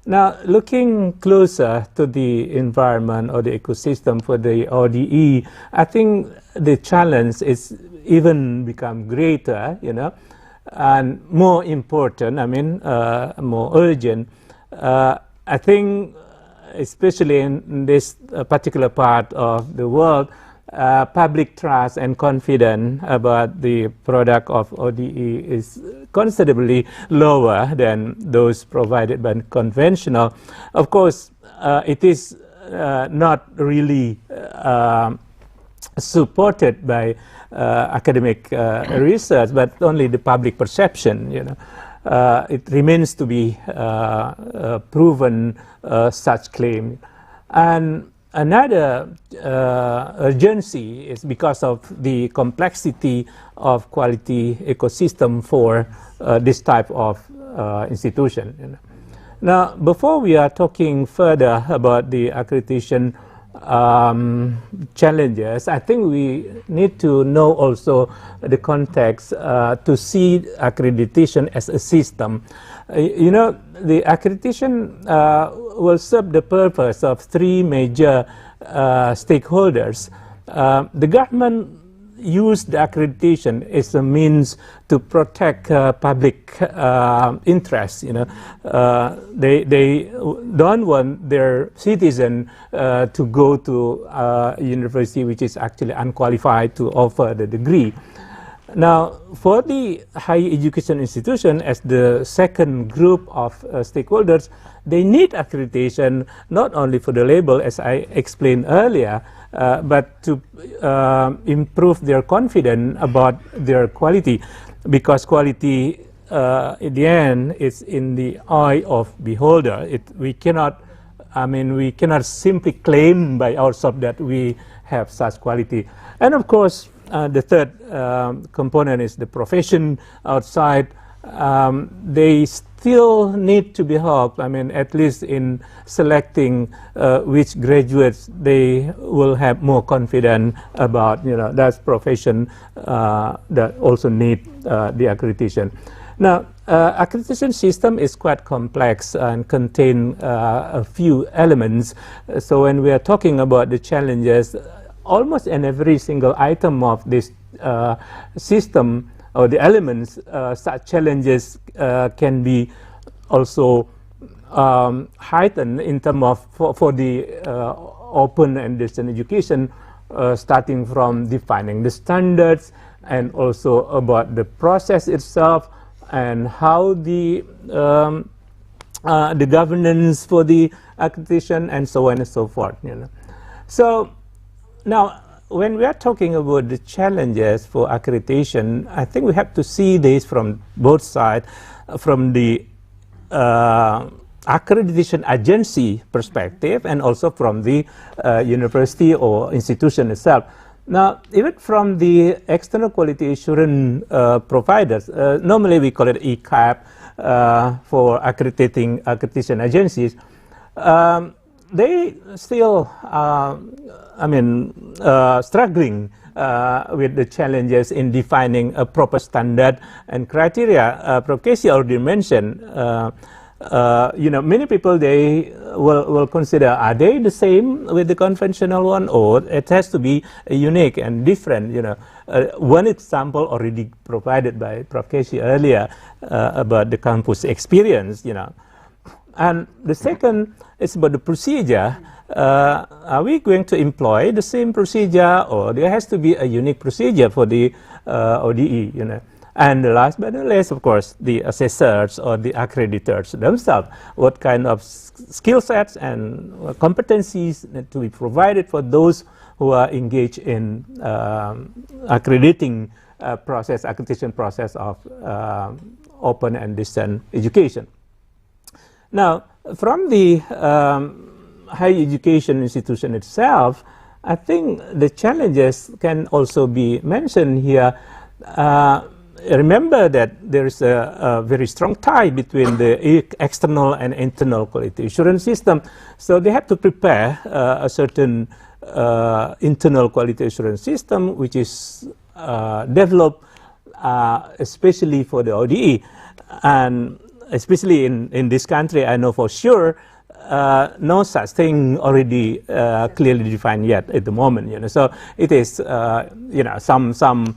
Now, looking closer to the environment or the ecosystem for the ODE, I think the challenge is even become greater, and more important, more urgent. I think, especially in this particular part of the world, public trust and confidence about the product of ODE is considerably lower than those provided by conventional. Of course, it is not really supported by academic research, but only the public perception, it remains to be proven such claim. And another urgency is because of the complexity of quality ecosystem for this type of institution. Now, before we are talking further about the accreditation challenges, I think we need to know also the context to see accreditation as a system. The accreditation will serve the purpose of three major stakeholders. The government used the accreditation as a means to protect public interests. They don't want their citizen to go to a university which is actually unqualified to offer the degree. Now, for the higher education institution, as the second group of stakeholders, they need accreditation not only for the label, as I explained earlier, but to improve their confidence about their quality, because quality, in the end, is in the eye of beholder. We cannot simply claim by ourselves that we have such quality. And of course, the third component is the profession outside. They still need to be helped, at least in selecting which graduates they will have more confidence about, that's profession that also need the accreditation. Now, accreditation system is quite complex and contain a few elements. So when we are talking about the challenges, almost in every single item of this system or the elements, such challenges can be also heightened in terms of for the open and distance education, starting from defining the standards and also about the process itself and how the governance for the accreditation and so on and so forth. So now, when we are talking about the challenges for accreditation, I think we have to see this from both sides, from the accreditation agency perspective and also from the university or institution itself. Now, even from the external quality assurance providers, normally we call it ECAP for accreditation agencies, they still struggling with the challenges in defining a proper standard and criteria. Prof. Casey already mentioned, many people, they will consider, are they the same with the conventional one, or it has to be unique and different? One example already provided by Prof. Casey earlier about the campus experience, And the second is about the procedure. Are we going to employ the same procedure, or there has to be a unique procedure for the ODE, And the last but not least, of course, the assessors or the accreditors themselves. What kind of skill sets and competencies need to be provided for those who are engaged in accreditation process of open and distance education. Now, from the higher education institution itself, I think the challenges can also be mentioned here. Remember that there is a very strong tie between the external and internal quality assurance system. So they have to prepare a certain internal quality assurance system, which is developed especially for the ODE. And especially in this country, I know for sure no such thing already clearly defined yet at the moment. You know, so it is you know, some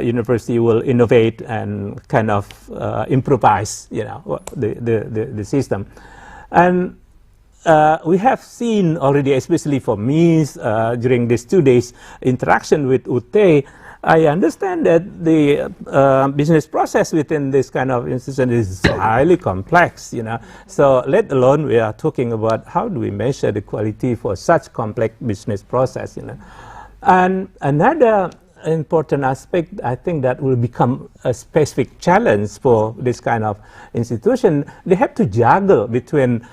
university will innovate and kind of improvise, you know, the system. And we have seen already, especially for me, during these 2 days interaction with UT, I understand that the business process within this kind of institution is highly complex, you know. So let alone we are talking about how do we measure the quality for such complex business process, you know. And another important aspect, I think, that will become a specific challenge for this kind of institution. They have to juggle between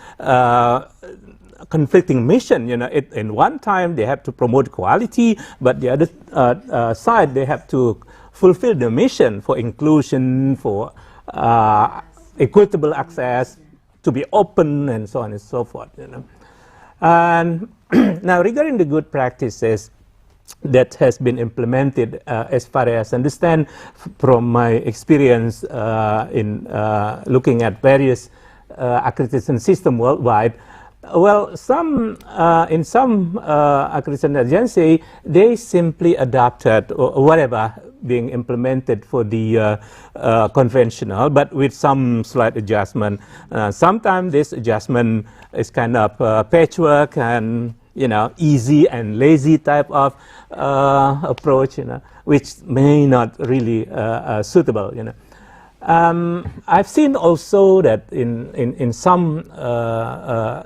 conflicting mission, you know. In one time they have to promote quality, but the other side they have to fulfill the mission for inclusion, for equitable access, to be open, and so on and so forth, you know. And now regarding the good practices that has been implemented, as far as I understand from my experience in looking at various accreditation system worldwide, well, some in some accreditation agency, they simply adopted whatever being implemented for the conventional, but with some slight adjustment. Sometimes this adjustment is kind of patchwork and, you know, easy and lazy type of approach, you know, which may not really suitable, you know. I've seen also that in some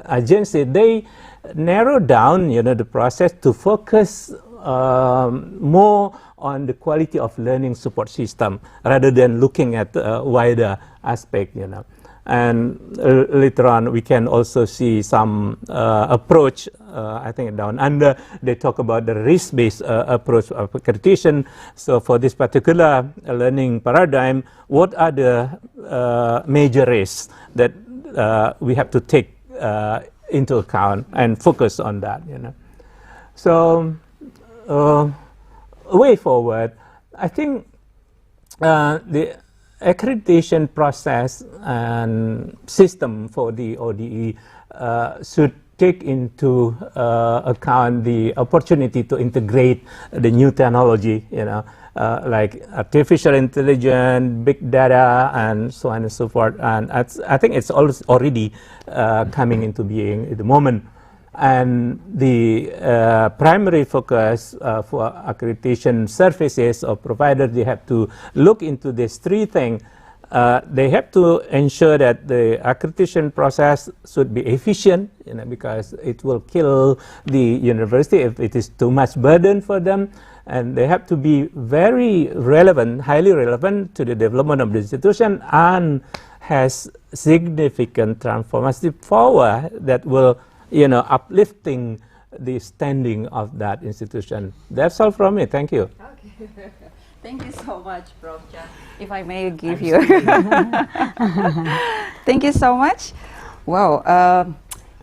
agency they narrow down, you know, the process to focus more on the quality of learning support system rather than looking at wider aspect, you know. And later on we can also see some approach, I think down under, they talk about the risk-based approach of accreditation. So for this particular learning paradigm, what are the major risks that we have to take into account and focus on that, you know. So way forward, I think the accreditation process and system for the ODE should take into account the opportunity to integrate the new technology, you know, like artificial intelligence, big data, and so on and so forth. And I think it's already coming into being at the moment. And the primary focus for accreditation services or providers, they have to look into these three things. They have to ensure that the accreditation process should be efficient, you know, because it will kill the university if it is too much burden for them. And they have to be very relevant, highly relevant to the development of the institution, and has significant transformative power that will, you know, uplifting the standing of that institution. That's all from me. Thank you. Okay. Thank you so much, Prof. Chan. If I may give you. Thank you so much. Wow.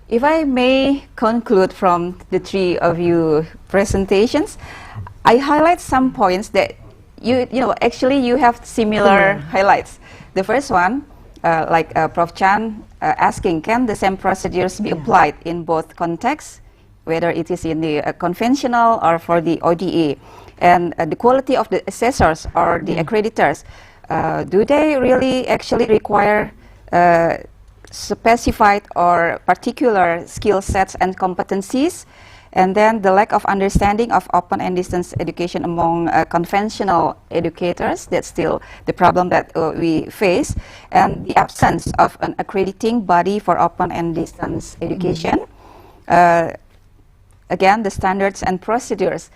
If I may conclude from the three of you presentations, I highlight some points that you know, actually you have similar highlights. The first one, like Prof. Chan asking, can the same procedures be applied in both contexts, whether it is in the conventional or for the ODE? And the quality of the assessors or the accreditors, do they really actually require specified or particular skill sets and competencies? And then the lack of understanding of open and distance education among conventional educators, that's still the problem that we face. And the absence of an accrediting body for open and distance education. Again, the standards and procedures.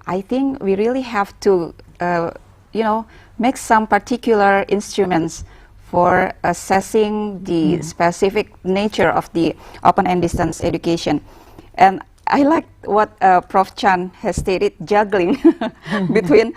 I think we really have to, you know, make some particular instruments for assessing the specific nature of the open and distance education. And I like what Prof. Chan has stated, juggling between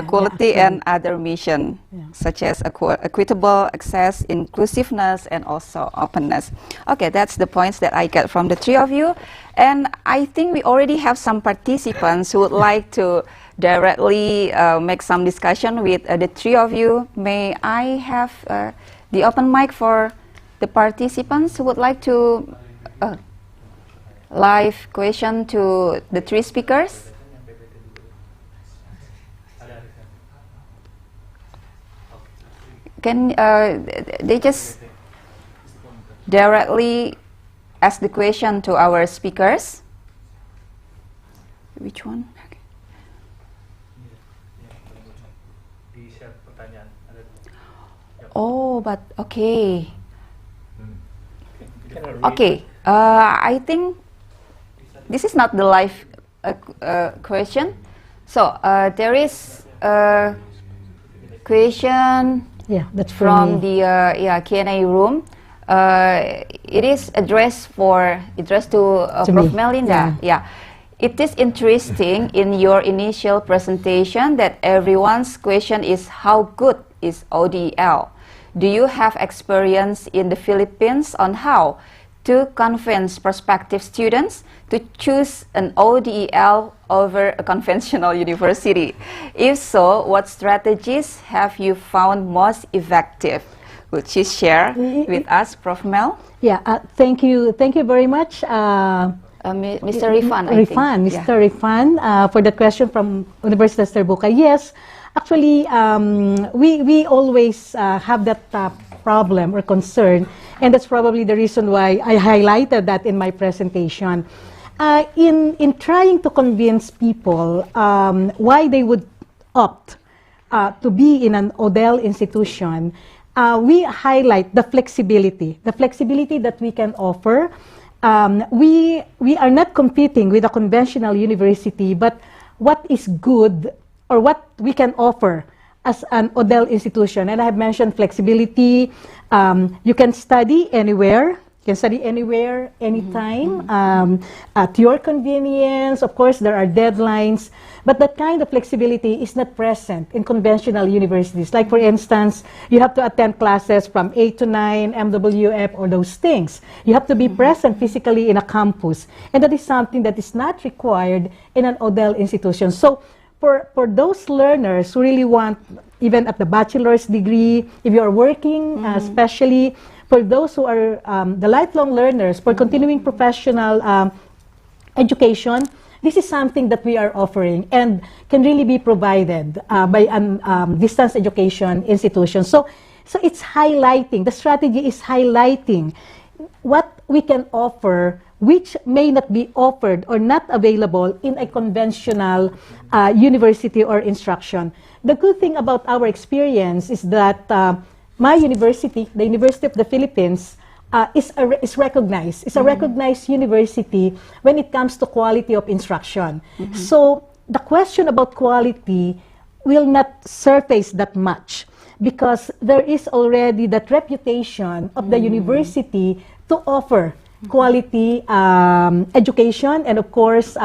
quality and other mission, such as equitable access, inclusiveness, and also openness. Okay, that's the points that I get from the three of you. And I think we already have some participants who would like to directly make some discussion with the three of you. May I have the open mic for the participants who would like to live question to the three speakers? Can they just directly ask the question to our speakers? Which one? Okay. Oh, but okay. Okay, I think this is not the live question. So there is a question that's from the Q&A room. It is addressed to Prof. Melinda. It is interesting in your initial presentation that everyone's question is how good is ODL? Do you have experience in the Philippines on how to convince prospective students to choose an ODL over a conventional university? If so, what strategies have you found most effective? Would you share with us, Prof. Mel? Thank you very much. Mr. Rifan, Mr. Rifan, for the question from Universitas Terbuka. Yes, actually, we always have that problem or concern, and that's probably the reason why I highlighted that in my presentation. In trying to convince people why they would opt to be in an ODL institution, we highlight the flexibility that we can offer. We are not competing with a conventional university, but what is good or what we can offer as an ODL institution. And I have mentioned flexibility. You can study anywhere. You can study anywhere, anytime, at your convenience. Of course, there are deadlines, but that kind of flexibility is not present in conventional universities. Like, for instance, you have to attend classes from 8 to 9, MWF, or those things. You have to be present physically in a campus, and that is something that is not required in an ODL institution. So, for those learners who really want, even at the bachelor's degree, if you are working, especially for those who are the lifelong learners, for continuing professional education, this is something that we are offering and can really be provided by a distance education institution. So it's highlighting, the strategy is highlighting what we can offer, which may not be offered or not available in a conventional university or instruction. The good thing about our experience is that my university, the University of the Philippines, is recognized. It's a recognized university when it comes to quality of instruction. So the question about quality will not surface that much because there is already that reputation of the university to offer quality education, and of course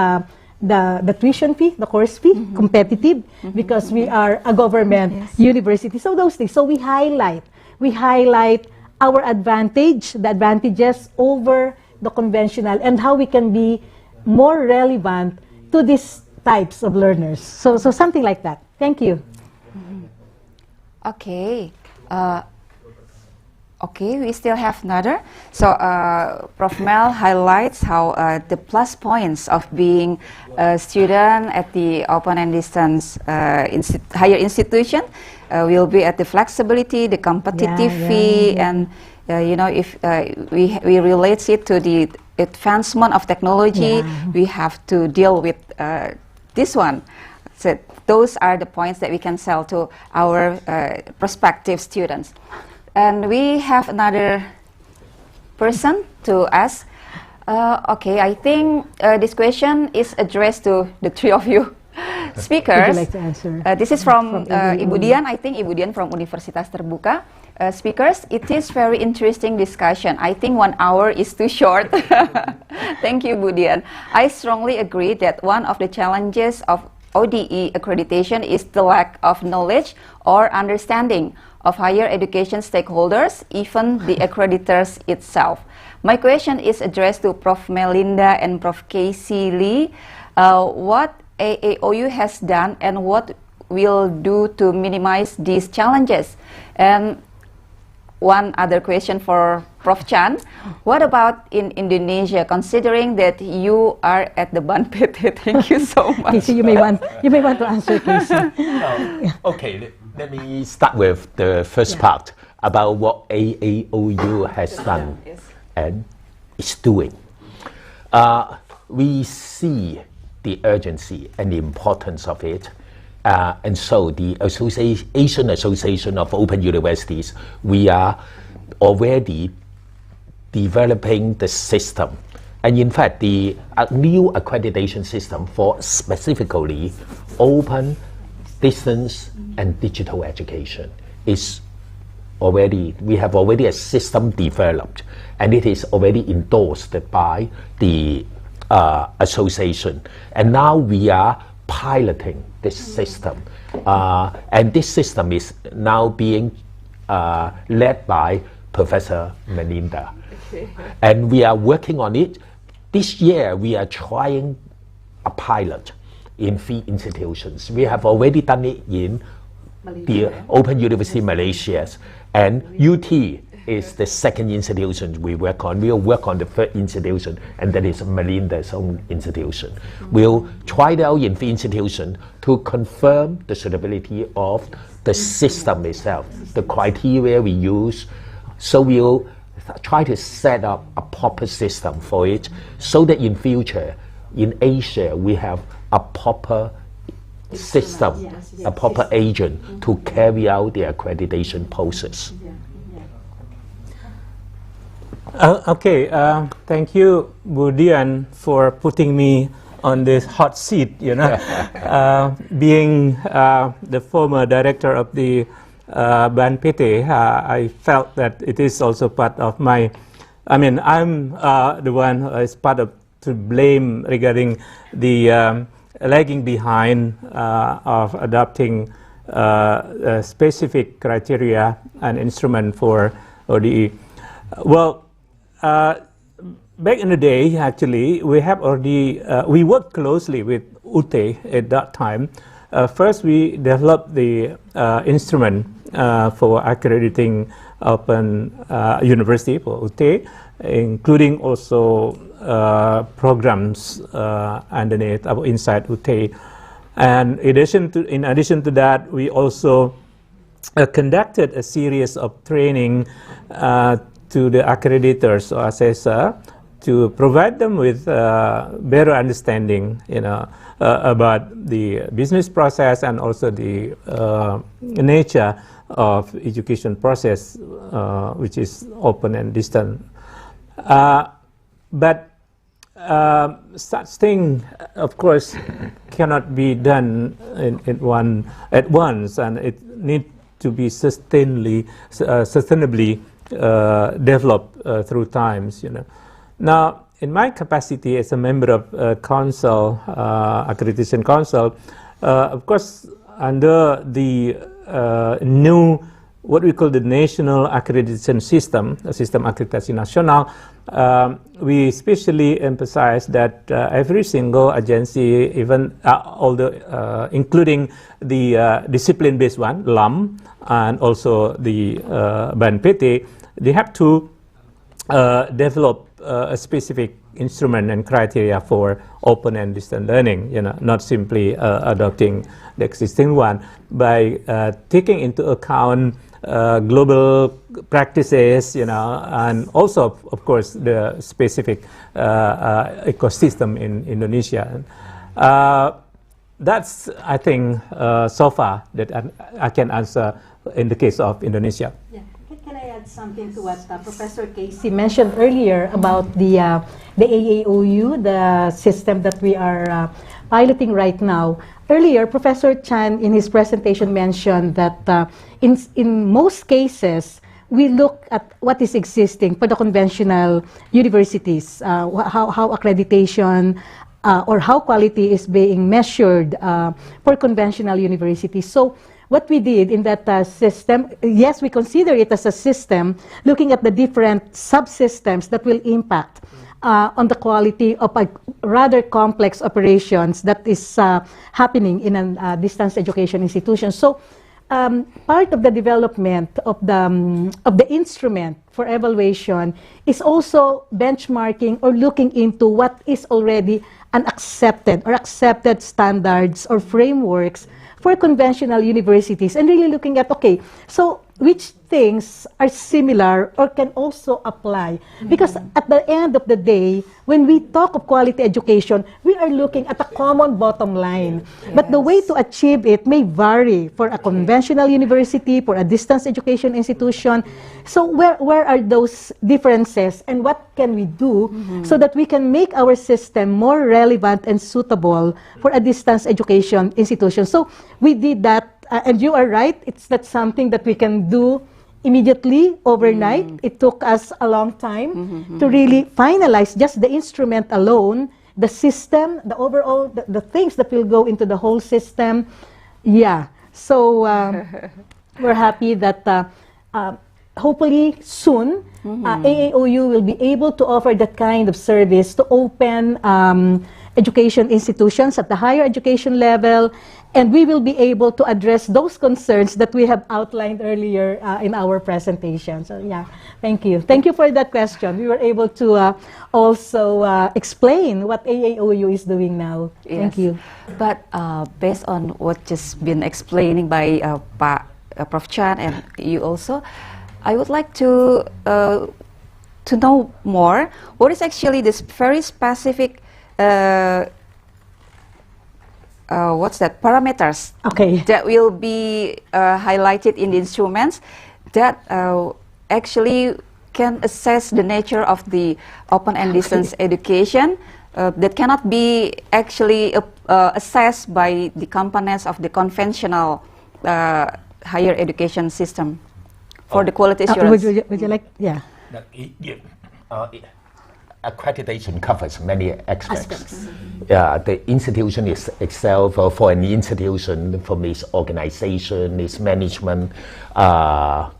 the tuition fee, the course fee, competitive, because we are a government university. So those things. So we highlight our advantage, the advantages over the conventional, and how we can be more relevant to these types of learners. So something like that. Thank you. Okay. Okay, we still have another. So Prof. Mel highlights how the plus points of being a student at the open and distance higher institution will be at the flexibility, the competitive fee, and you know, if we relate it to the advancement of technology, we have to deal with this one. So those are the points that we can sell to our prospective students. And we have another person to ask. Okay, I think this question is addressed to the three of you speakers. Would you like to answer? This is from Ibu Dian, I think Ibu Dian from Universitas Terbuka. speakers. It is very interesting discussion. I think 1 hour is too short. Thank you, Budian. I strongly agree that one of the challenges of ODE accreditation is the lack of knowledge or understanding of higher education stakeholders, even the accreditors itself. My question is addressed to Prof. Melinda and Prof. Casey Lee. What AAOU has done and what will do to minimize these challenges? And one other question for Prof. Chan. What about in Indonesia, considering that you are at the BANPT? Thank you so much. Casey, you may want to answer, Casey. Okay, let me start with the first part about what AAOU has done and is doing. We see the urgency and the importance of it. And so the Asian Association of Open Universities, we are already developing the system. And in fact, the new accreditation system for specifically open, distance, and digital education is already, we have already a system developed, and it is already endorsed by the association. And now we are piloting this system, and this system is now being led by Professor Melinda. Okay. And we are working on it. This year we are trying a pilot in 3 institutions. We have already done it in the Open University Malaysia, and UT is the second institution we work on. We'll work on the third institution, and that is Melinda's own institution. We'll try it out in the institution to confirm the suitability of the system itself, the criteria we use. So we'll try to set up a proper system for it, so that in future, in Asia, we have a proper system, a proper agent to carry out the accreditation process. Okay, thank you, Budian, for putting me on this hot seat, you know. Being the former director of the BANPT, I felt that it is also part of my, I mean, I'm the one who is part of to blame regarding the lagging behind of adopting specific criteria and instrument for ODE. Well, back in the day, actually, we have already, we worked closely with UT at that time. First, we developed the instrument for accrediting open university for UT, including also programs underneath inside UT. And in addition to that, we also conducted a series of training to the accreditors or assessor to provide them with better understanding, you know, about the business process and also the nature of education process, which is open and distant. But such thing, of course, cannot be done at once, and it needs to be sustainably developed through times, you know. Now, in my capacity as a member of council, accreditation council, of course, under the new, what we call the national accreditation system, the Sistem Akreditasi Nasional, we especially emphasize that every single agency, even including the discipline-based one, LAM, and also the BANPT, they have to develop a specific instrument and criteria for open and distant learning, you know, not simply adopting the existing one, by taking into account global practices, you know, and also, of course, the specific ecosystem in Indonesia. That's, I think, so far that I can answer in the case of Indonesia. Yeah. Can I add something to what Professor Casey mentioned earlier about the AAOU, the system that we are piloting right now? Earlier, Professor Chan in his presentation mentioned that in most cases, we look at what is existing for the conventional universities, how accreditation or how quality is being measured for conventional universities. So what we did in that system, yes, we consider it as a system, looking at the different subsystems that will impact on the quality of a rather complex operations that is happening in a distance education institution. So part of the development of the instrument for evaluation is also benchmarking or looking into what is already an accepted standards or frameworks for conventional universities, and really looking at, okay, so which things are similar or can also apply. Because at the end of the day, when we talk of quality education, we are looking at a common bottom line. Yes. But the way to achieve it may vary for a conventional university, for a distance education institution. So where are those differences, and what can we do so that we can make our system more relevant and suitable for a distance education institution? So we did that. And you are right, it's not something that we can do immediately, overnight. It took us a long time to really finalize just the instrument alone, the system, the overall, the things that will go into the whole system. Yeah, so we're happy that hopefully soon, AAOU will be able to offer that kind of service to open education institutions at the higher education level, and we will be able to address those concerns that we have outlined earlier in our presentation. So yeah, thank you. Thank you for that question. We were able to also explain what AAOU is doing now. Yes. Thank you. But based on what just been explaining by Prof. Chan and you also, I would like to know more. What is actually this very specific what's that, parameters that will be highlighted in the instruments that actually can assess the nature of the open and distance education that cannot be actually assessed by the components of the conventional higher education system for the quality assurance. Would you like, yeah. Accreditation covers many aspects. Yeah, the institution is itself, for an institution, from its organization, its management, a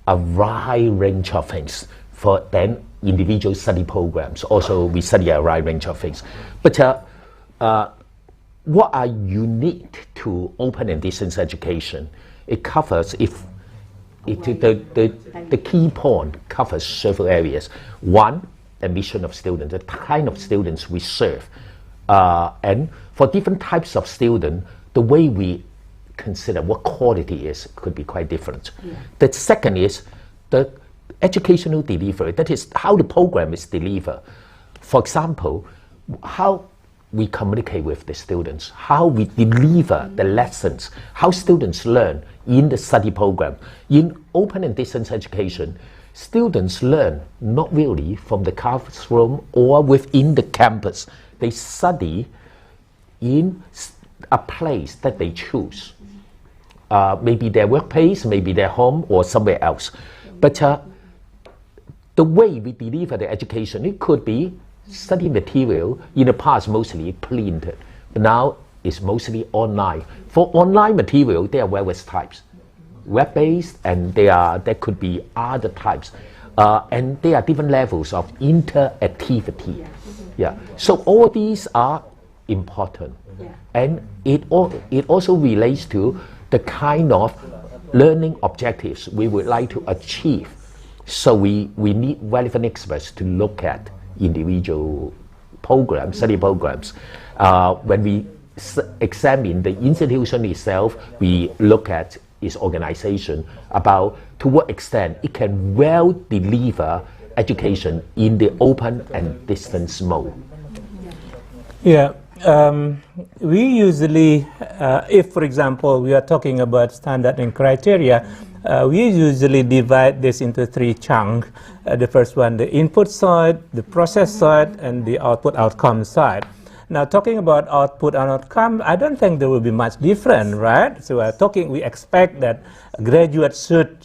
wide range of things. For then individual study programs, also we study a wide range of things. But what are unique to open and distance education? It covers, the key point covers several areas. One, admission of students, the kind of students we serve. And for different types of students, the way we consider what quality is could be quite different. Yeah. The second is the educational delivery, that is how the program is delivered. For example, how we communicate with the students, how we deliver the lessons, how students learn in the study program. In open and distance education, students learn not really from the classroom or within the campus. They study in a place that they choose. Maybe their workplace, maybe their home, or somewhere else. But the way we deliver the education, it could be study material, in the past mostly printed, but now it's mostly online. For online material, there are various types. Web-based, and there could be other types, and there are different levels of interactivity. Yeah. So all these are important, and it also relates to the kind of learning objectives we would like to achieve. So we need relevant experts to look at individual programs, study programs. When we examine the institution itself, we look at its organization, about to what extent it can well deliver education in the open and distance mode. Yeah, we usually, if for example we are talking about standard and criteria, we usually divide this into three chunks. The first one, the input side, the process side, and the output outcome side. Now, talking about output and outcome, I don't think there will be much different, right? So we expect that graduates should,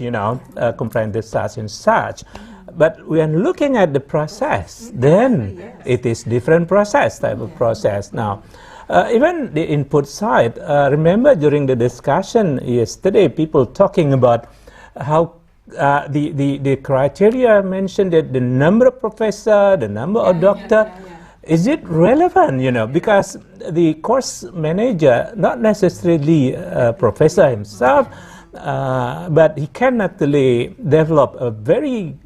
comprehend this such and such. But when looking at the process, then it is different process, type of process. Now, even the input side, remember during the discussion yesterday, people talking about how the criteria mentioned that the number of professor, the number of doctor, is it relevant, because the course manager, not necessarily a professor himself, but he can actually develop a very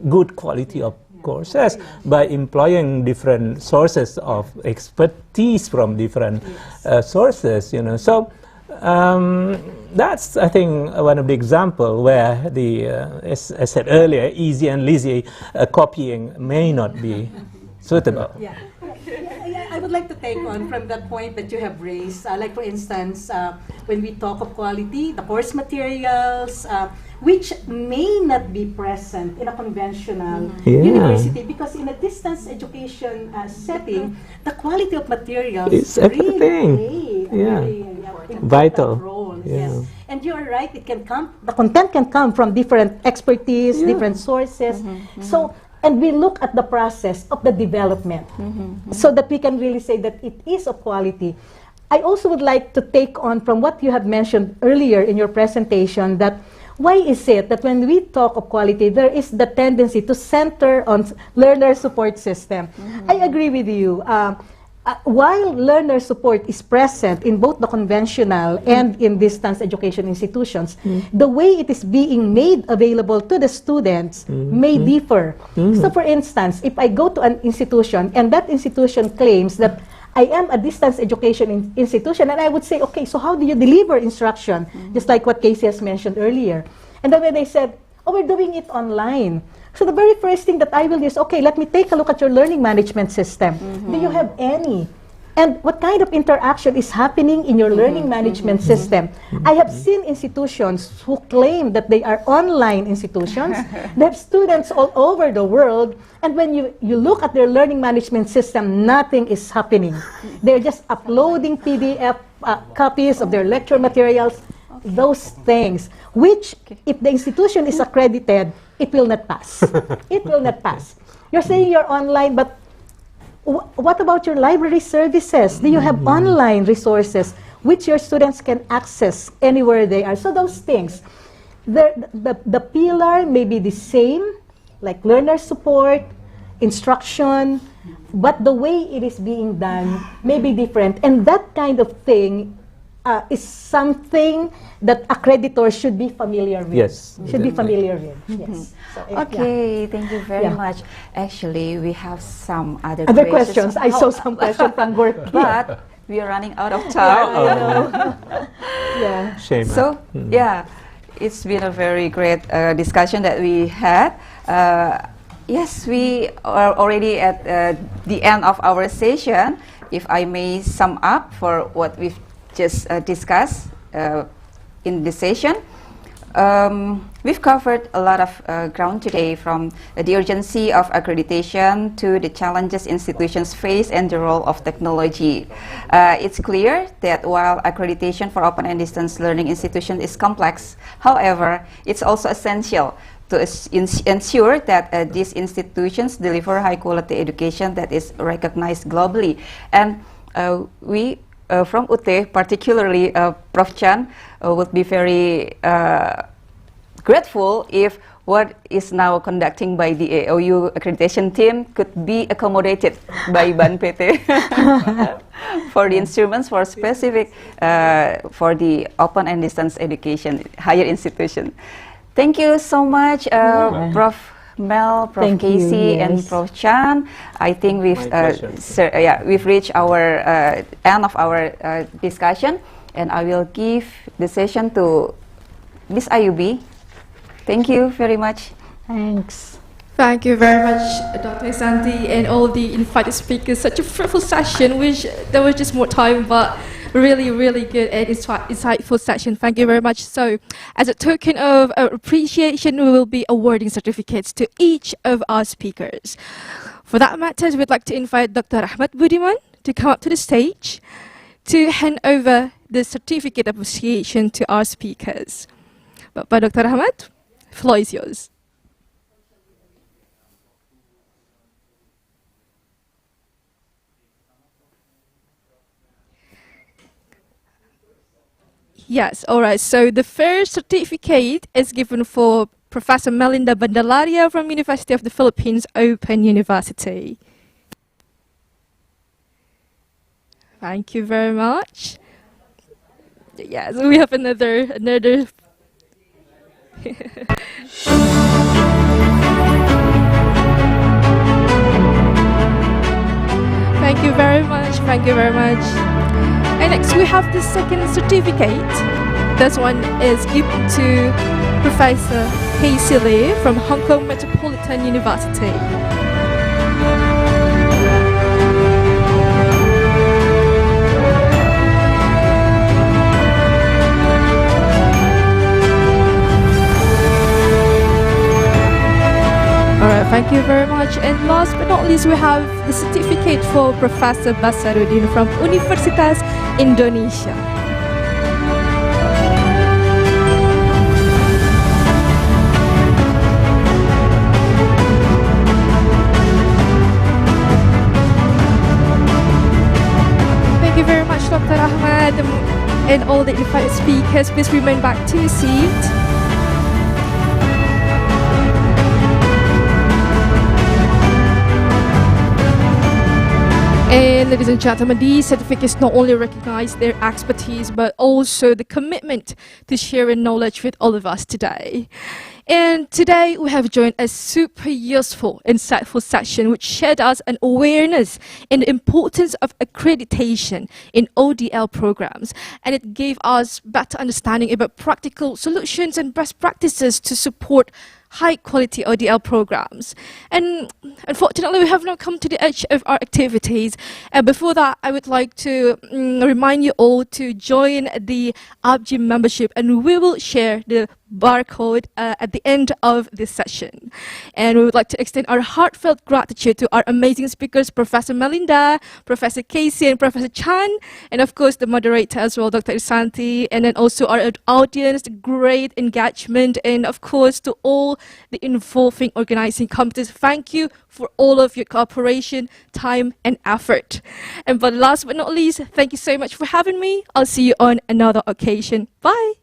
good quality of courses by employing different sources of expertise from different sources, So that's, I think, one of the examples where as I said earlier, easy and lazy copying may not be suitable. Yeah. I would like to take on from that point that you have raised. Like for instance, when we talk of quality, the course materials, which may not be present in a conventional university, because in a distance education setting, the quality of materials it's everything. Really play a very important Vital role. Yes. And you are right, it can come, the content can come from different expertise, different sources. So, and we look at the process of the development so that we can really say that it is of quality. I also would like to take on from what you have mentioned earlier in your presentation, that why is it that when we talk of quality, there is the tendency to center on learner support system? I agree with you. While learner support is present in both the conventional and in distance education institutions, the way it is being made available to the students may differ. So for instance, if I go to an institution and that institution claims that I am a distance education institution, and I would say, okay, so how do you deliver instruction? Just like what Casey has mentioned earlier. And then when they said, oh, we're doing it online. So the very first thing that I will do is, okay, let me take a look at your learning management system. Do you have any? And what kind of interaction is happening in your learning management system? I have seen institutions who claim that they are online institutions. They have students all over the world. And when you look at their learning management system, nothing is happening. They're just uploading PDF copies of their lecture materials, those things, which if the institution is accredited, it will not pass. It will not pass. You're saying you're online, but what about your library services? Do you have online resources which your students can access anywhere they are? So those things, the pillar may be the same, like learner support, instruction, but the way it is being done may be different. And that kind of thing is something that accreditors should be familiar with. Yes. Should be familiar with. Yes. So, Okay, thank you very much. Actually, we have some other questions. I saw some questions from work. But we are running out of time. I know. Yeah. Shame. So, yeah, it's been a very great discussion that we had. Yes, we are already at the end of our session. If I may sum up for what we've just discussed in this session. We've covered a lot of ground today, from the urgency of accreditation to the challenges institutions face and the role of technology. It's clear that while accreditation for open and distance learning institutions is complex, however, it's also essential to ensure that these institutions deliver high quality education that is recognized globally. And we from UT, particularly Prof. Chan, would be very grateful if what is now conducting by the AOU accreditation team could be accommodated by BAN PT for the instruments for specific for the open and distance education higher institution. Thank you so much, Prof. Mel, Prof. Casey, and Prof. Chan. I think we've reached our end of our discussion, and I will give the session to Miss Ayubi. Thank you very much. Thanks. Thank you very much, Dr. Irsanti, and all the invited speakers. Such a fruitful session, which there was just more time, but really, really good and insightful session. Thank you very much. So, as a token of appreciation, we will be awarding certificates to each of our speakers. For that matter, we'd like to invite Dr. Ahmad Budiman to come up to the stage to hand over the certificate of appreciation to our speakers. Bapak Dr. Ahmad, floor is yours. Yes, all right. So the first certificate is given for Professor Melinda Bandalaria from University of the Philippines Open University. Thank you very much. Yes, we have another. Thank you very much. Thank you very much. And next we have the second certificate. This one is given to Professor Lee from Hong Kong Metropolitan University. Alright, thank you very much. And last but not least, we have the certificate for Professor Basaruddin from Universitas, Indonesia. Thank you very much, Dr. Ahmad, and all the invited speakers. Please remain back to your seat. And ladies and gentlemen, these certificates not only recognize their expertise, but also the commitment to sharing knowledge with all of us today. And today we have joined a super useful, insightful session which shared us an awareness in the importance of accreditation in ODL programs. And it gave us better understanding about practical solutions and best practices to support high-quality ODL programs. And unfortunately, we have now come to the edge of our activities. And before that, I would like to remind you all to join the APPJJI membership, and we will share the barcode at the end of this session. And we would like to extend our heartfelt gratitude to our amazing speakers, Professor Melinda, Professor Casey, and Professor Chan, and of course the moderator as well, Dr. Irsanti, and then also our audience, the great engagement, and of course to all the involving organizing committees. Thank you for all of your cooperation, time, and effort. And but last but not least, thank you so much for having me. I'll see you on another occasion. Bye.